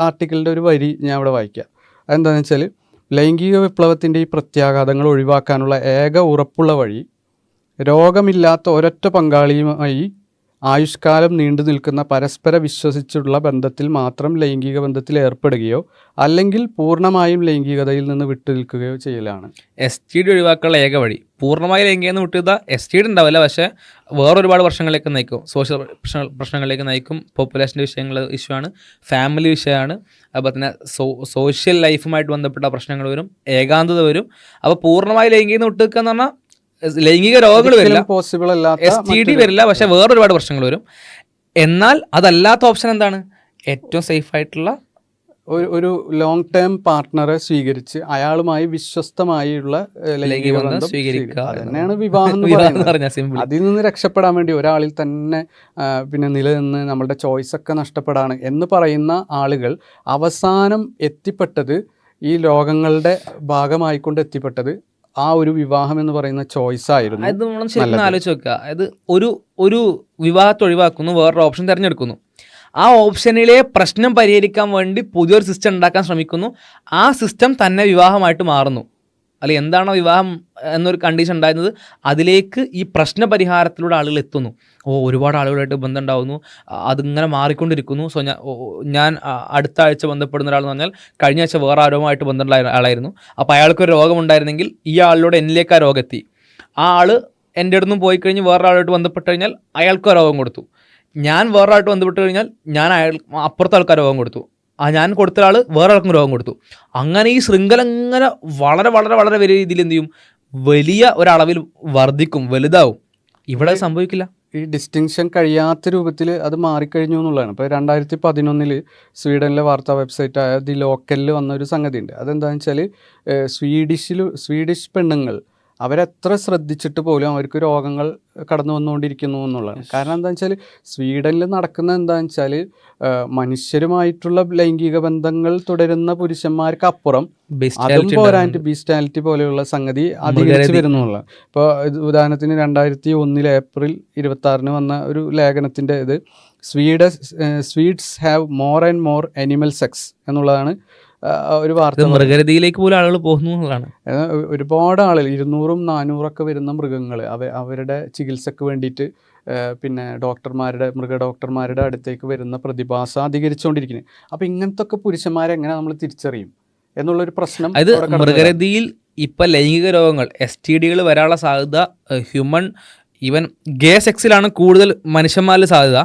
ആർട്ടിക്കിളിൻ്റെ ഒരു വരി ഞാൻ ഇവിടെ വായിക്കാം. അതെന്താണെന്ന് വെച്ചാൽ, ലൈംഗിക വിപ്ലവത്തിൻ്റെ ഈ പ്രത്യാഘാതങ്ങൾ ഒഴിവാക്കാനുള്ള ഏക ഉറപ്പുള്ള വഴി രോഗമില്ലാത്ത ഒരൊറ്റ പങ്കാളിയുമായി ആയുഷ്കാലം നീണ്ടു നിൽക്കുന്ന പരസ്പര വിശ്വസിച്ചുള്ള ബന്ധത്തിൽ മാത്രം ലൈംഗിക ബന്ധത്തിൽ ഏർപ്പെടുകയോ അല്ലെങ്കിൽ പൂർണ്ണമായും ലൈംഗികതയിൽ നിന്ന് വിട്ടുനിൽക്കുകയോ ചെയ്യലാണ്. STD ഒഴിവാക്കാനുള്ള ഏക വഴി. പൂർണ്ണമായി ലൈംഗികം വിട്ടു ചെയ്താൽ STD ഉണ്ടാവില്ല, പക്ഷേ വേറൊരുപാട് പ്രശ്നങ്ങളിലേക്ക് നയിക്കും. സോഷ്യൽ പ്രശ്നങ്ങളിലേക്ക് നയിക്കും. പോപ്പുലേഷൻ്റെ ഇഷ്യൂ ആണ്, ഫാമിലി വിഷയമാണ്, അതുപോലെ തന്നെ സോഷ്യൽ ലൈഫുമായിട്ട് ബന്ധപ്പെട്ട പ്രശ്നങ്ങൾ വരും, ഏകാന്തത വരും. അപ്പോൾ പൂർണ്ണമായി ലൈംഗികം വിട്ടു നിൽക്കുക എന്ന് പറഞ്ഞാൽ ലൈംഗിക രോഗങ്ങൾ വരില്ല, പോസിബിൾ അല്ലാത്ത STD വരില്ല, പക്ഷെ വേറൊരുപാട് പ്രശ്നങ്ങൾ വരും. എന്നാൽ അതല്ലാത്ത ഓപ്ഷൻ എന്താണ്? ഏറ്റവും സേഫ് ആയിട്ടുള്ള ഒരു ലോങ് ടേം പാർട്ട്ണറെ സ്വീകരിച്ച് അയാളുമായി വിശ്വസ്തമായുള്ള ലൈംഗിക ബന്ധം സ്വീകരിക്കുക. അതന്നെയാണ് വിവാഹം എന്ന് പറയുന്നത്. അതിൽ നിന്ന് രക്ഷപ്പെടാൻ വേണ്ടി ഒരാളിൽ തന്നെ പിന്നെ നിലനിന്ന് നമ്മളുടെ ചോയ്സ് ഒക്കെ നഷ്ടപ്പെടാണ് എന്ന് പറയുന്ന ആളുകൾ അവസാനം എത്തിപ്പെട്ടത്, ഈ ലോകങ്ങളുടെ ഭാഗമായിക്കൊണ്ട് എത്തിപ്പെട്ടത് ആ ഒരു വിവാഹം എന്ന് പറയുന്ന ചോയ്സ് ആയിരുന്നു. അത് നമ്മൾ ശരിക്കും ആലോചിച്ച് വെക്കുക. അതായത് ഒരു വിവാഹത്തെ ഒഴിവാക്കുന്നു, വേറൊരു ഓപ്ഷൻ തിരഞ്ഞെടുക്കുന്നു. ആ ഓപ്ഷനിലെ പ്രശ്നം പരിഹരിക്കാൻ വേണ്ടി പുതിയൊരു സിസ്റ്റം ഉണ്ടാക്കാൻ ശ്രമിക്കുന്നു. ആ സിസ്റ്റം തന്നെ വിവാഹമായിട്ട് മാറുന്നു. അല്ലെ, എന്താണോ വിവാഹം എന്നൊരു കണ്ടീഷൻ ഉണ്ടായിരുന്നത്, അതിലേക്ക് ഈ പ്രശ്ന പരിഹാരത്തിലൂടെ ആളുകൾ എത്തുന്നു. ഒരുപാട് ആളുകളായിട്ട് ബന്ധം ഉണ്ടാകുന്നു, അതിങ്ങനെ മാറിക്കൊണ്ടിരിക്കുന്നു. സോ ഞാൻ അടുത്ത ആഴ്ച ബന്ധപ്പെടുന്ന ഒരാൾ എന്ന് പറഞ്ഞാൽ കഴിഞ്ഞ ആഴ്ച വേറെ ആരോഗ്യമായിട്ട് ബന്ധമുണ്ടായ ആളായിരുന്നു. അപ്പോൾ അയാൾക്കൊരു രോഗമുണ്ടായിരുന്നെങ്കിൽ ഈ ആളിലൂടെ എന്നിലേക്ക് ആ രോഗം എത്തി. ആ ആൾ എൻ്റെ അടുത്തുനിന്ന് പോയി കഴിഞ്ഞ് വേറൊരാളായിട്ട് ബന്ധപ്പെട്ട് കഴിഞ്ഞാൽ അയാൾക്ക് ആ രോഗം കൊടുത്തു. ഞാൻ വേറൊരാളായിട്ട് ബന്ധപ്പെട്ട് കഴിഞ്ഞാൽ ഞാൻ അപ്പുറത്തെ ആൾക്കാർ രോഗം കൊടുത്തു. ഞാൻ കൊടുത്ത ആൾ വേറെ ആൾക്കും രോഗം കൊടുത്തു. അങ്ങനെ ഈ ശൃംഖല ഇങ്ങനെ വളരെ വളരെ വളരെ വലിയ രീതിയിൽ എന്ത് ചെയ്യും, വലിയ ഒരളവിൽ വർദ്ധിക്കും, വലുതാവും. ഇവിടെ സംഭവിക്കില്ല. ഈ ഡിസ്റ്റിങ്ഷൻ കഴിയാത്ത രൂപത്തിൽ അത് മാറിക്കഴിഞ്ഞു എന്നുള്ളതാണ്. ഇപ്പോൾ 2011 സ്വീഡനിലെ വാർത്താ വെബ്സൈറ്റായ ദി ലോക്കലിൽ വന്നൊരു സംഗതിയുണ്ട്. അതെന്താണെന്ന് വെച്ചാൽ സ്വീഡിഷ് പെണ്ണുങ്ങൾ അവരെത്ര ശ്രദ്ധിച്ചിട്ട് പോലും അവർക്ക് രോഗങ്ങൾ കടന്നു വന്നുകൊണ്ടിരിക്കുന്നു എന്നുള്ളതാണ്. കാരണം എന്താണെന്ന് വെച്ചാൽ സ്വീഡനിൽ നടക്കുന്ന എന്താണെന്ന് വെച്ചാൽ മനുഷ്യരുമായിട്ടുള്ള ലൈംഗിക ബന്ധങ്ങൾ തുടരുന്ന പുരുഷന്മാർക്ക് അപ്പുറം അതും പോരാഞ്ഞിട്ട് ബീസ്റ്റാലിറ്റി പോലെയുള്ള സംഗതി അധികരിച്ചു വരുന്നുള്ള. ഇപ്പോൾ ഉദാഹരണത്തിന് 2001 ഏപ്രിൽ 26 വന്ന ഒരു ലേഖനത്തിൻ്റെ ഇത് Swedes have more and more animal sex എന്നുള്ളതാണ് ഒരു വാർത്ത. മൃഗരതിയിലേക്ക് പോലും ആളുകൾ പോകുന്നു എന്നുള്ളതാണ്. ഒരുപാട് ആളുകൾ 200-400 വരുന്ന മൃഗങ്ങൾ അവരുടെ ചികിത്സക്ക് വേണ്ടിയിട്ട് പിന്നെ മൃഗ ഡോക്ടർമാരുടെ അടുത്തേക്ക് വരുന്ന പ്രതിഭാസം അധികരിച്ചുകൊണ്ടിരിക്കുന്നത്. അപ്പോൾ ഇങ്ങനത്തെ ഒക്കെ പുരുഷന്മാരെ എങ്ങനെ നമ്മൾ തിരിച്ചറിയും എന്നുള്ളൊരു പ്രശ്നം. അത് മൃഗരതിയിൽ ഇപ്പം ലൈംഗിക രോഗങ്ങൾ STDകൾ വരാനുള്ള സാധ്യത ഹ്യൂമൻ ഈവൻ ഗേ സെക്സിലാണ് കൂടുതൽ മനുഷ്യന്മാരിൽ സാധ്യത.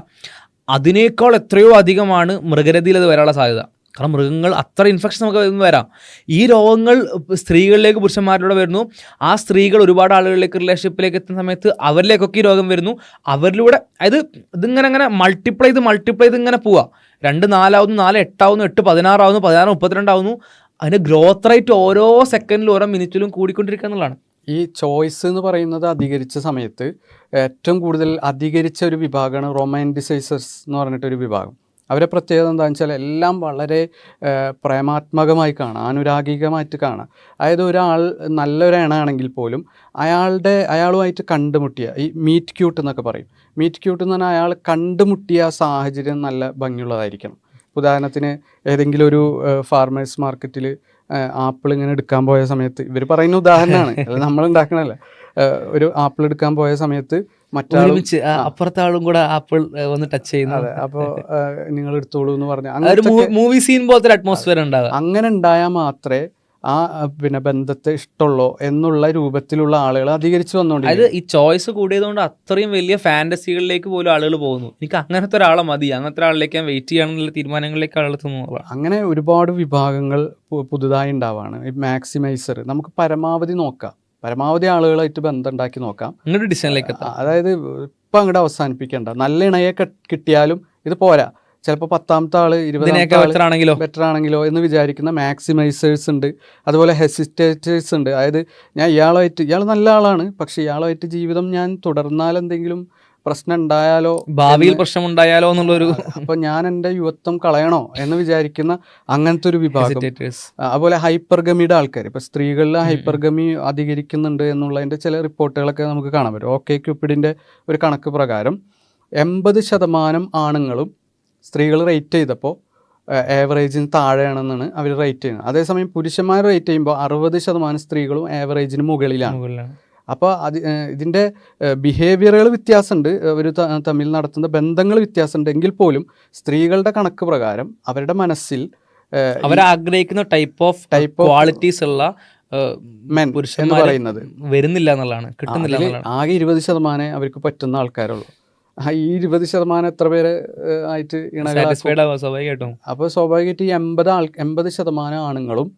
അതിനേക്കാൾ എത്രയോ അധികമാണ് മൃഗരതിയിൽ അത് വരാനുള്ള സാധ്യത. കാരണം മൃഗങ്ങൾ അത്ര ഇൻഫെക്ഷൻ നമുക്ക് വരാം. ഈ രോഗങ്ങൾ സ്ത്രീകളിലേക്ക് പുരുഷന്മാരിലൂടെ വരുന്നു. ആ സ്ത്രീകൾ ഒരുപാട് ആളുകളിലേക്ക് റിലേഷൻഷിപ്പിലേക്ക് എത്തുന്ന സമയത്ത് അവരിലേക്കൊക്കെ ഈ രോഗം വരുന്നു. അവരിലൂടെ അതായത് ഇതിങ്ങനെ മൾട്ടിപ്ലൈ ചെയ്ത് ഇങ്ങനെ പോവുക. 2 4 ആവുന്നു, 4 8 ആവുന്നു, 8 16 ആവുന്നു, 16 32 ആവുന്നു. അതിൻ്റെ ഗ്രോത്ത് റേറ്റ് ഓരോ സെക്കൻഡിലും ഓരോ മിനിറ്റിലും കൂടിക്കൊണ്ടിരിക്കുക എന്നുള്ളതാണ്. ഈ ചോയ്സ് എന്ന് പറയുന്നത് അധികരിച്ച സമയത്ത് ഏറ്റവും കൂടുതൽ അധികരിച്ച ഒരു വിഭാഗമാണ് റൊമാൻറ്റിസൈസേഴ്സ് എന്ന് പറഞ്ഞിട്ടൊരു വിഭാഗം. അവരെ പ്രത്യേകത എന്താണെന്ന് വെച്ചാൽ എല്ലാം വളരെ പ്രേമാത്മകമായി കാണാം, അനുരാഗികമായിട്ട് കാണാം. അതായത് ഒരാൾ നല്ലൊരാണെങ്കിൽ പോലും അയാളുമായിട്ട് കണ്ടുമുട്ടിയ ഈ മീറ്റ് ക്യൂട്ട് എന്നൊക്കെ പറയും. മീറ്റ് ക്യൂട്ട് എന്ന് പറഞ്ഞാൽ അയാൾ കണ്ടുമുട്ടിയ സാഹചര്യം നല്ല ഭംഗിയുള്ളതായിരിക്കണം. ഉദാഹരണത്തിന് ഏതെങ്കിലും ഒരു ഫാർമേഴ്സ് മാർക്കറ്റിൽ ആപ്പിൾ ഇങ്ങനെ എടുക്കാൻ പോയ സമയത്ത്, ഇവർ പറയുന്ന ഉദാഹരണമാണ്, അത് നമ്മൾ ഉണ്ടാക്കണമല്ല. ഒരു ആപ്പിൾ എടുക്കാൻ പോയ സമയത്ത് മറ്റാളും അപ്പുറത്തെ ആളും കൂടെ ആപ്പിൾ വന്ന് ടച്ച് ചെയ്യുന്നു. അതെ, അപ്പോൾ നിങ്ങൾ എടുത്തോളൂ എന്ന് പറഞ്ഞ മൂവി സീൻ പോലത്തെ അറ്റ്മോസ്ഫിയർ ഉണ്ടാകുക. അങ്ങനെ ഉണ്ടായാൽ മാത്രമേ ആ പിന്നെ ബന്ധത്തെ ഇഷ്ടമുള്ളൂ എന്നുള്ള രൂപത്തിലുള്ള ആളുകൾ അധികരിച്ചു വന്നുകൊണ്ട് ഈ ചോയ്സ് കൂടിയതുകൊണ്ട് അത്രയും വലിയ ഫാന്റസികളിലേക്ക് പോലും ആളുകൾ പോകുന്നു. എനിക്ക് അങ്ങനത്തെ ഒരാളെ മതി, അങ്ങനത്തെ ഒരാളിലേക്ക് ഞാൻ വെയിറ്റ് ചെയ്യാനുള്ള തീരുമാനങ്ങളിലേക്ക് ആളുകൾ എത്തുന്നു. അങ്ങനെ ഒരുപാട് വിഭാഗങ്ങൾ പുതുതായി ഉണ്ടാവാണ്. ഈ മാക്സിമൈസർ നമുക്ക് പരമാവധി നോക്കാം, പരമാവധി ആളുകളായിട്ട് ബന്ധം ഉണ്ടാക്കി നോക്കാം, അങ്ങോട്ട് ഡിസിഷനിലേക്ക് എത്താം. അതായത് ഇപ്പം അങ്ങോട്ട് അവസാനിപ്പിക്കേണ്ട. നല്ല ഇണയെ കിട്ടിയാലും ഇത് പോരാ, ചിലപ്പോൾ 10ാമത്തെ ആൾ 20 ബെറ്റർ ആണെങ്കിലോ എന്ന് വിചാരിക്കുന്ന മാക്സിമൈസേഴ്സ് ഉണ്ട്. അതുപോലെ ഹെസിറ്റേറ്റേഴ്സ് ഉണ്ട്. അതായത് ഇയാൾ നല്ല ആളാണ്, പക്ഷെ ഇയാളുമായിട്ട് ജീവിതം ഞാൻ തുടർന്നാൽ എന്തെങ്കിലും പ്രശ്നം ഉണ്ടായാലോ, ഭാവിയിൽ പ്രശ്നം ഉണ്ടായാലോ എന്നുള്ളൊരു, അപ്പോൾ ഞാൻ എൻ്റെ യുവത്വം കളയണോ എന്ന് വിചാരിക്കുന്ന അങ്ങനത്തെ ഒരു വിഭാഗം. അതുപോലെ ഹൈപ്പർഗമിയുടെ ആൾക്കാർ, ഇപ്പോൾ സ്ത്രീകളിൽ ഹൈപ്പർഗമി അധികരിക്കുന്നുണ്ട് എന്നുള്ളതിൻ്റെ ചില റിപ്പോർട്ടുകളൊക്കെ നമുക്ക് കാണാൻ പറ്റും. OkCupidന്റെ ഒരു കണക്ക് പ്രകാരം 80% ആണുങ്ങളും സ്ത്രീകൾ റേറ്റ് ചെയ്തപ്പോൾ ആവറേജിന് താഴെയാണെന്നാണ് അവർ റേറ്റ് ചെയ്യുന്നത്. അതേസമയം പുരുഷന്മാർ റേറ്റ് ചെയ്യുമ്പോൾ 60% സ്ത്രീകളും ആവറേജിന് മുകളിലാണ്. അപ്പോൾ ഇതിൻ്റെ ബിഹേവിയറുകൾ വ്യത്യാസമുണ്ട്, അവർ തമ്മിൽ നടത്തുന്ന ബന്ധങ്ങൾ വ്യത്യാസമുണ്ട്. എങ്കിൽ പോലും സ്ത്രീകളുടെ കണക്ക് പ്രകാരം അവരുടെ മനസ്സിൽ അവരാഗ്രഹിക്കുന്ന ടൈപ്പ് ഓഫ് ക്വാളിറ്റീസ് ഉള്ള മെൻ എന്ന് പറയുന്നത് വരുന്നില്ല എന്നുള്ളതാണ്, കിട്ടുന്നില്ല എന്നുള്ളതാണ്. ആകെ 20% അവർക്ക് പറ്റുന്ന ആൾക്കാരുള്ളൂ. ഈ 20% എത്ര പേര് ആയിട്ട് സ്വാഭാവികമായിട്ടും. അപ്പോൾ സ്വാഭാവികമായിട്ട് ഈ 80% ആണുങ്ങളും,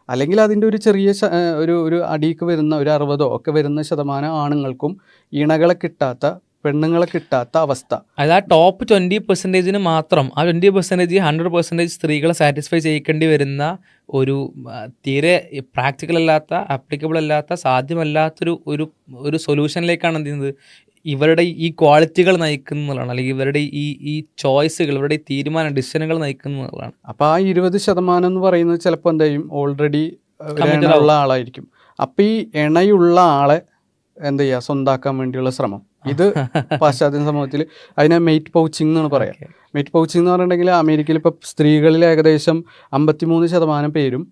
അല്ലെങ്കിൽ അതിൻ്റെ ഒരു ചെറിയ ഒരു അടിക്ക് വരുന്ന ഒരു 60 ഒക്കെ വരുന്ന ശതമാനം ആണുങ്ങൾക്കും ഇണകളെ കിട്ടാത്ത, പെണ്ണുങ്ങളെ കിട്ടാത്ത അവസ്ഥ. അത് ആ ടോപ്പ് 20% മാത്രം, ആ 20% 100% സ്ത്രീകളെ സാറ്റിസ്ഫൈ ചെയ്യിക്കേണ്ടി വരുന്ന ഒരു തീരെ പ്രാക്ടിക്കൽ അല്ലാത്ത, ആപ്ലിക്കബിൾ അല്ലാത്ത, സാധ്യമല്ലാത്തൊരു സൊല്യൂഷനിലേക്കാണ് എന്ത് ചെയ്യുന്നത്, ഇവരുടെ ഈ ക്വാളിറ്റികൾ നയിക്കുന്നതാണ്, അല്ലെങ്കിൽ ഇവരുടെ ഈ ചോയ്സുകൾ, ഇവരുടെ ഡിസിഷനുകൾ നയിക്കുന്നതാണ്. അപ്പോൾ ആ 20% എന്ന് പറയുന്നത് ചിലപ്പോൾ എന്ത് ചെയ്യും, ഓൾറെഡി ഉള്ള ആളായിരിക്കും. അപ്പോൾ ഈ ഇണയുള്ള ആളെ എന്ത് ചെയ്യുക, സ്വന്താക്കാൻ വേണ്ടിയുള്ള ശ്രമം. ഇത് പാശ്ചാത്യ സമൂഹത്തിൽ അതിനെ മെയ്റ്റ് പൗച്ചിങ് എന്നാണ് പറയാം. മെയ്റ്റ് പൗച്ചിങ് എന്ന് പറഞ്ഞിട്ടുണ്ടെങ്കിൽ അമേരിക്കയിൽ ഇപ്പോൾ സ്ത്രീകളിൽ ഏകദേശം 53% പേരും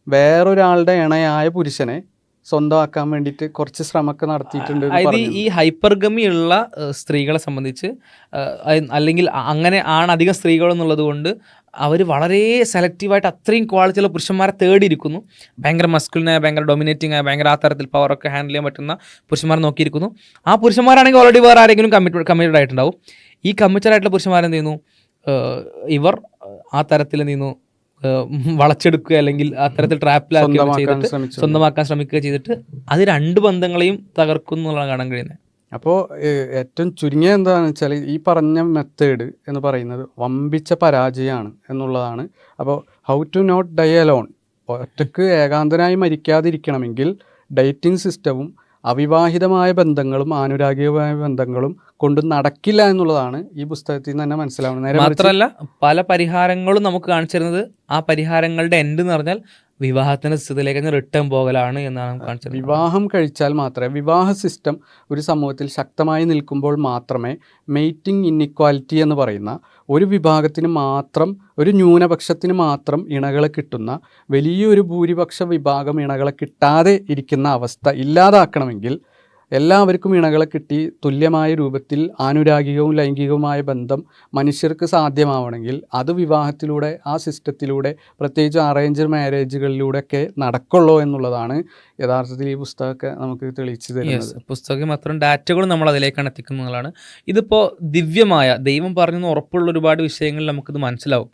വേറൊരാളുടെ ഇണയായ പുരുഷനെ സ്വന്തമാക്കാൻ വേണ്ടിയിട്ട് കുറച്ച് ശ്രമമൊക്കെ നടത്തിയിട്ടുണ്ട്. അതായത് ഈ ഹൈപ്പർഗമി ഉള്ള സ്ത്രീകളെ സംബന്ധിച്ച്, അല്ലെങ്കിൽ അങ്ങനെ അധികം സ്ത്രീകളെന്നുള്ളത് കൊണ്ട് അവർ വളരെ സെലക്റ്റീവായിട്ട് അത്രയും ക്വാളിറ്റിയുള്ള പുരുഷന്മാരെ തേടിയിരിക്കുന്നു. ഭയങ്കര മസ്കുലിനായ, ഭയങ്കര ഡൊമിനേറ്റിംഗ് ആയ, ഭയങ്കര ആ തരത്തിൽ പവറൊക്കെ ഹാൻഡിൽ ചെയ്യാൻ പറ്റുന്ന പുരുഷന്മാരെ നോക്കിയിരിക്കുന്നു. ആ പുരുഷന്മാരാണെങ്കിൽ ഓൾറെഡി വേറെ ആരെങ്കിലും കമ്മിറ്റഡ് ആയിട്ടുണ്ടാവും. ഈ കമ്മിറ്റഡ് ആയിട്ടുള്ള പുരുഷന്മാരെന്ത് ചെയ്യുന്നു, ഇവർ ആ തരത്തിൽ എന്ത് ചെയ്യുന്നു, വളച്ചെടുക്കുക അല്ലെങ്കിൽ അത്തരത്തിൽ ട്രാപ്പിലാക്കി ചെയ്തിട്ട് സ്വന്തമാക്കാൻ ശ്രമിക്കുക ചെയ്തിട്ട് അത് രണ്ട് ബന്ധങ്ങളെയും തകർക്കും എന്നുള്ളതാണ് കാണാൻ കഴിയുന്നത്. അപ്പോൾ ഏറ്റവും ചുരുങ്ങിയ എന്താണെന്ന് വെച്ചാൽ ഈ പറഞ്ഞ മെത്തേഡ് എന്ന് പറയുന്നത് വമ്പിച്ച പരാജയമാണ് എന്നുള്ളതാണ്. അപ്പോൾ how to not die alone, ഒറ്റക്ക് ഏകാന്തനായി മരിക്കാതിരിക്കണമെങ്കിൽ ഡേറ്റിംഗ് സിസ്റ്റവും അവിവാഹിതമായ ബന്ധങ്ങളും ആനുരാഗികമായ ബന്ധങ്ങളും കൊണ്ട് നടക്കില്ല എന്നുള്ളതാണ് ഈ പുസ്തകത്തിൽ നിന്ന് തന്നെ മനസ്സിലാവുന്നത്. മാത്രമല്ല പല പരിഹാരങ്ങളും നമുക്ക് കാണിച്ചു തരുന്നത് ആ പരിഹാരങ്ങളുടെ എൻഡ് എന്ന് പറഞ്ഞാൽ വിവാഹത്തിന്റെ സ്ഥിതിയിലേക്ക് റിട്ടേൺ പോകലാണ് എന്നാണ് കാണിച്ചത്. വിവാഹം കഴിച്ചാൽ മാത്രമേ, വിവാഹ സിസ്റ്റം ഒരു സമൂഹത്തിൽ ശക്തമായി നിൽക്കുമ്പോൾ മാത്രമേ മെയ്റ്റിംഗ് ഇന്നിക്വാലിറ്റി എന്ന് പറയുന്ന ഒരു വിഭാഗത്തിന് മാത്രം, ഒരു ന്യൂനപക്ഷത്തിന് മാത്രം ഇണകളെ കിട്ടുന്ന വലിയൊരു ഭൂരിപക്ഷ വിഭാഗം ഇണകളെ കിട്ടാതെ ഇരിക്കുന്ന അവസ്ഥ ഇല്ലാതാക്കണമെങ്കിൽ എല്ലാവർക്കും ഇണകളെ കിട്ടി തുല്യമായ രൂപത്തിൽ ആനുരാഗികവും ലൈംഗികവുമായ ബന്ധം മനുഷ്യർക്ക് സാധ്യമാവണമെങ്കിൽ അത് വിവാഹത്തിലൂടെ, ആ സിസ്റ്റത്തിലൂടെ, പ്രത്യേകിച്ച് അറേഞ്ച്ഡ് മാരേജുകളിലൂടെയൊക്കെ നടക്കുള്ളൂ എന്നുള്ളതാണ് യഥാർത്ഥത്തിൽ ഈ പുസ്തകമൊക്കെ നമുക്ക് തെളിയിച്ചു തരുന്നത്. പുസ്തകം അത്തരം ഡാറ്റകളും നമ്മൾ അതിലേക്കാണ് എത്തിക്കുന്നതാണ്. ഇതിപ്പോൾ ദിവ്യമായ ദൈവം പറഞ്ഞെന്ന് ഉറപ്പുള്ള ഒരുപാട് വിഷയങ്ങളിൽ നമുക്കിത് മനസ്സിലാവും.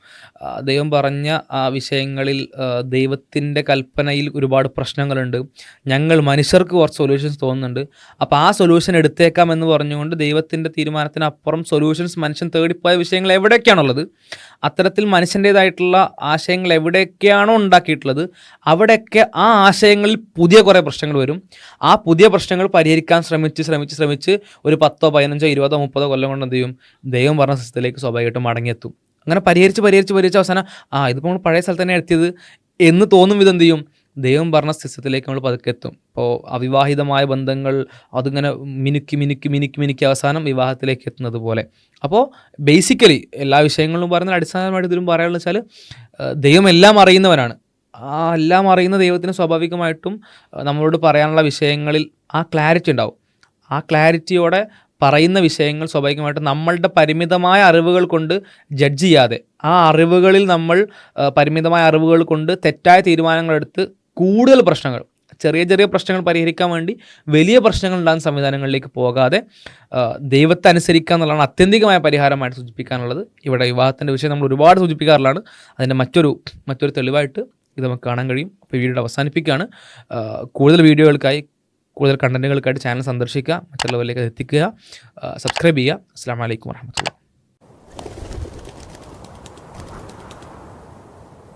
ദൈവം പറഞ്ഞ ആ വിഷയങ്ങളിൽ ദൈവത്തിൻ്റെ കൽപ്പനയിൽ ഒരുപാട് പ്രശ്നങ്ങളുണ്ട്. ഞങ്ങൾ മനുഷ്യർക്ക് കുറച്ച് സൊല്യൂഷൻസ് തോന്നുന്നുണ്ട്. അപ്പോൾ ആ സൊല്യൂഷൻ എടുത്തേക്കാം എന്ന് പറഞ്ഞുകൊണ്ട് ദൈവത്തിൻ്റെ തീരുമാനത്തിനപ്പുറം സൊല്യൂഷൻസ് മനുഷ്യൻ തേടിപ്പോയ വിഷയങ്ങൾ എവിടെയൊക്കെയാണുള്ളത്, അത്തരത്തിൽ മനുഷ്യൻ്റേതായിട്ടുള്ള ആശയങ്ങൾ എവിടെയൊക്കെയാണോ ഉണ്ടാക്കിയിട്ടുള്ളത് അവിടെയൊക്കെ ആ ആശയങ്ങളിൽ പുതിയ കുറേ പ്രശ്നങ്ങൾ വരും. ആ പുതിയ പ്രശ്നങ്ങൾ പരിഹരിക്കാൻ ശ്രമിച്ച് ഒരു 10, 15, 20, 30 കൊല്ലം കൊണ്ട് എന്ത് ചെയ്യും, ദൈവം പറഞ്ഞ സിസ്റ്റത്തിലേക്ക് സ്വാഭാവികമായിട്ടും മടങ്ങിയെത്തും. അങ്ങനെ പരിഹരിച്ച് അവസാനം ഇതിപ്പോൾ നമ്മൾ പഴയ സ്ഥലത്ത് തന്നെ എത്തിയത് എന്ന് തോന്നും വിധം എന്ത് ചെയ്യും, ദൈവം പറഞ്ഞ സിസ്റ്റത്തിലേക്ക് നമ്മൾ പതുക്കെ എത്തും. ഇപ്പോൾ അവിവാഹിതമായ ബന്ധങ്ങൾ അതിങ്ങനെ മിനുക്കി അവസാനം വിവാഹത്തിലേക്ക് എത്തുന്നത് പോലെ. അപ്പോൾ ബേസിക്കലി എല്ലാ വിഷയങ്ങളിലും പറയുന്ന അടിസ്ഥാനമായിട്ട് ഇതിലും പറയാനുള്ളത് വെച്ചാൽ ദൈവം എല്ലാം അറിയുന്നവനാണ്. ആ എല്ലാം അറിയുന്ന ദൈവത്തിന് സ്വാഭാവികമായിട്ടും നമ്മളോട് പറയാനുള്ള വിഷയങ്ങളിൽ ആ ക്ലാരിറ്റി ഉണ്ടാവും. ആ ക്ലാരിറ്റിയോടെ പറയുന്ന വിഷയങ്ങൾ സ്വാഭാവികമായിട്ടും നമ്മളുടെ പരിമിതമായ അറിവുകൾ കൊണ്ട് ജഡ്ജ് ചെയ്യാതെ, ആ അറിവുകളിൽ നമ്മൾ പരിമിതമായ അറിവുകൾ കൊണ്ട് തെറ്റായ തീരുമാനങ്ങളെടുത്ത് കൂടുതൽ പ്രശ്നങ്ങൾ, ചെറിയ പ്രശ്നങ്ങൾ പരിഹരിക്കാൻ വേണ്ടി വലിയ പ്രശ്നങ്ങൾ ഉണ്ടാകുന്ന സംവിധാനങ്ങളിലേക്ക് പോകാതെ ദൈവത്തെ അനുസരിക്കുക എന്നുള്ളതാണ് ആത്യന്തികമായ പരിഹാരമായിട്ട് സൂചിപ്പിക്കാനുള്ളത്. ഇവിടെ വിവാഹത്തിൻ്റെ വിഷയം നമ്മൾ ഒരുപാട് സൂചിപ്പിക്കാറുള്ളതാണ്. അതിൻ്റെ മറ്റൊരു തെളിവായിട്ട് ഇത് നമുക്ക് കാണാൻ കഴിയും. അപ്പോൾ വീഡിയോ അവസാനിപ്പിക്കുകയാണ്. കൂടുതൽ വീഡിയോകൾക്കായി, കൂടുതൽ കണ്ടൻറ്റുകൾക്കായിട്ട് ചാനൽ സന്ദർശിക്കുക, മറ്റുള്ളവരിലേക്ക് എത്തിക്കുക, സബ്സ്ക്രൈബ് ചെയ്യുക. അസ്സലാമു അലൈക്കും വറഹ്മത്തുള്ളാഹി.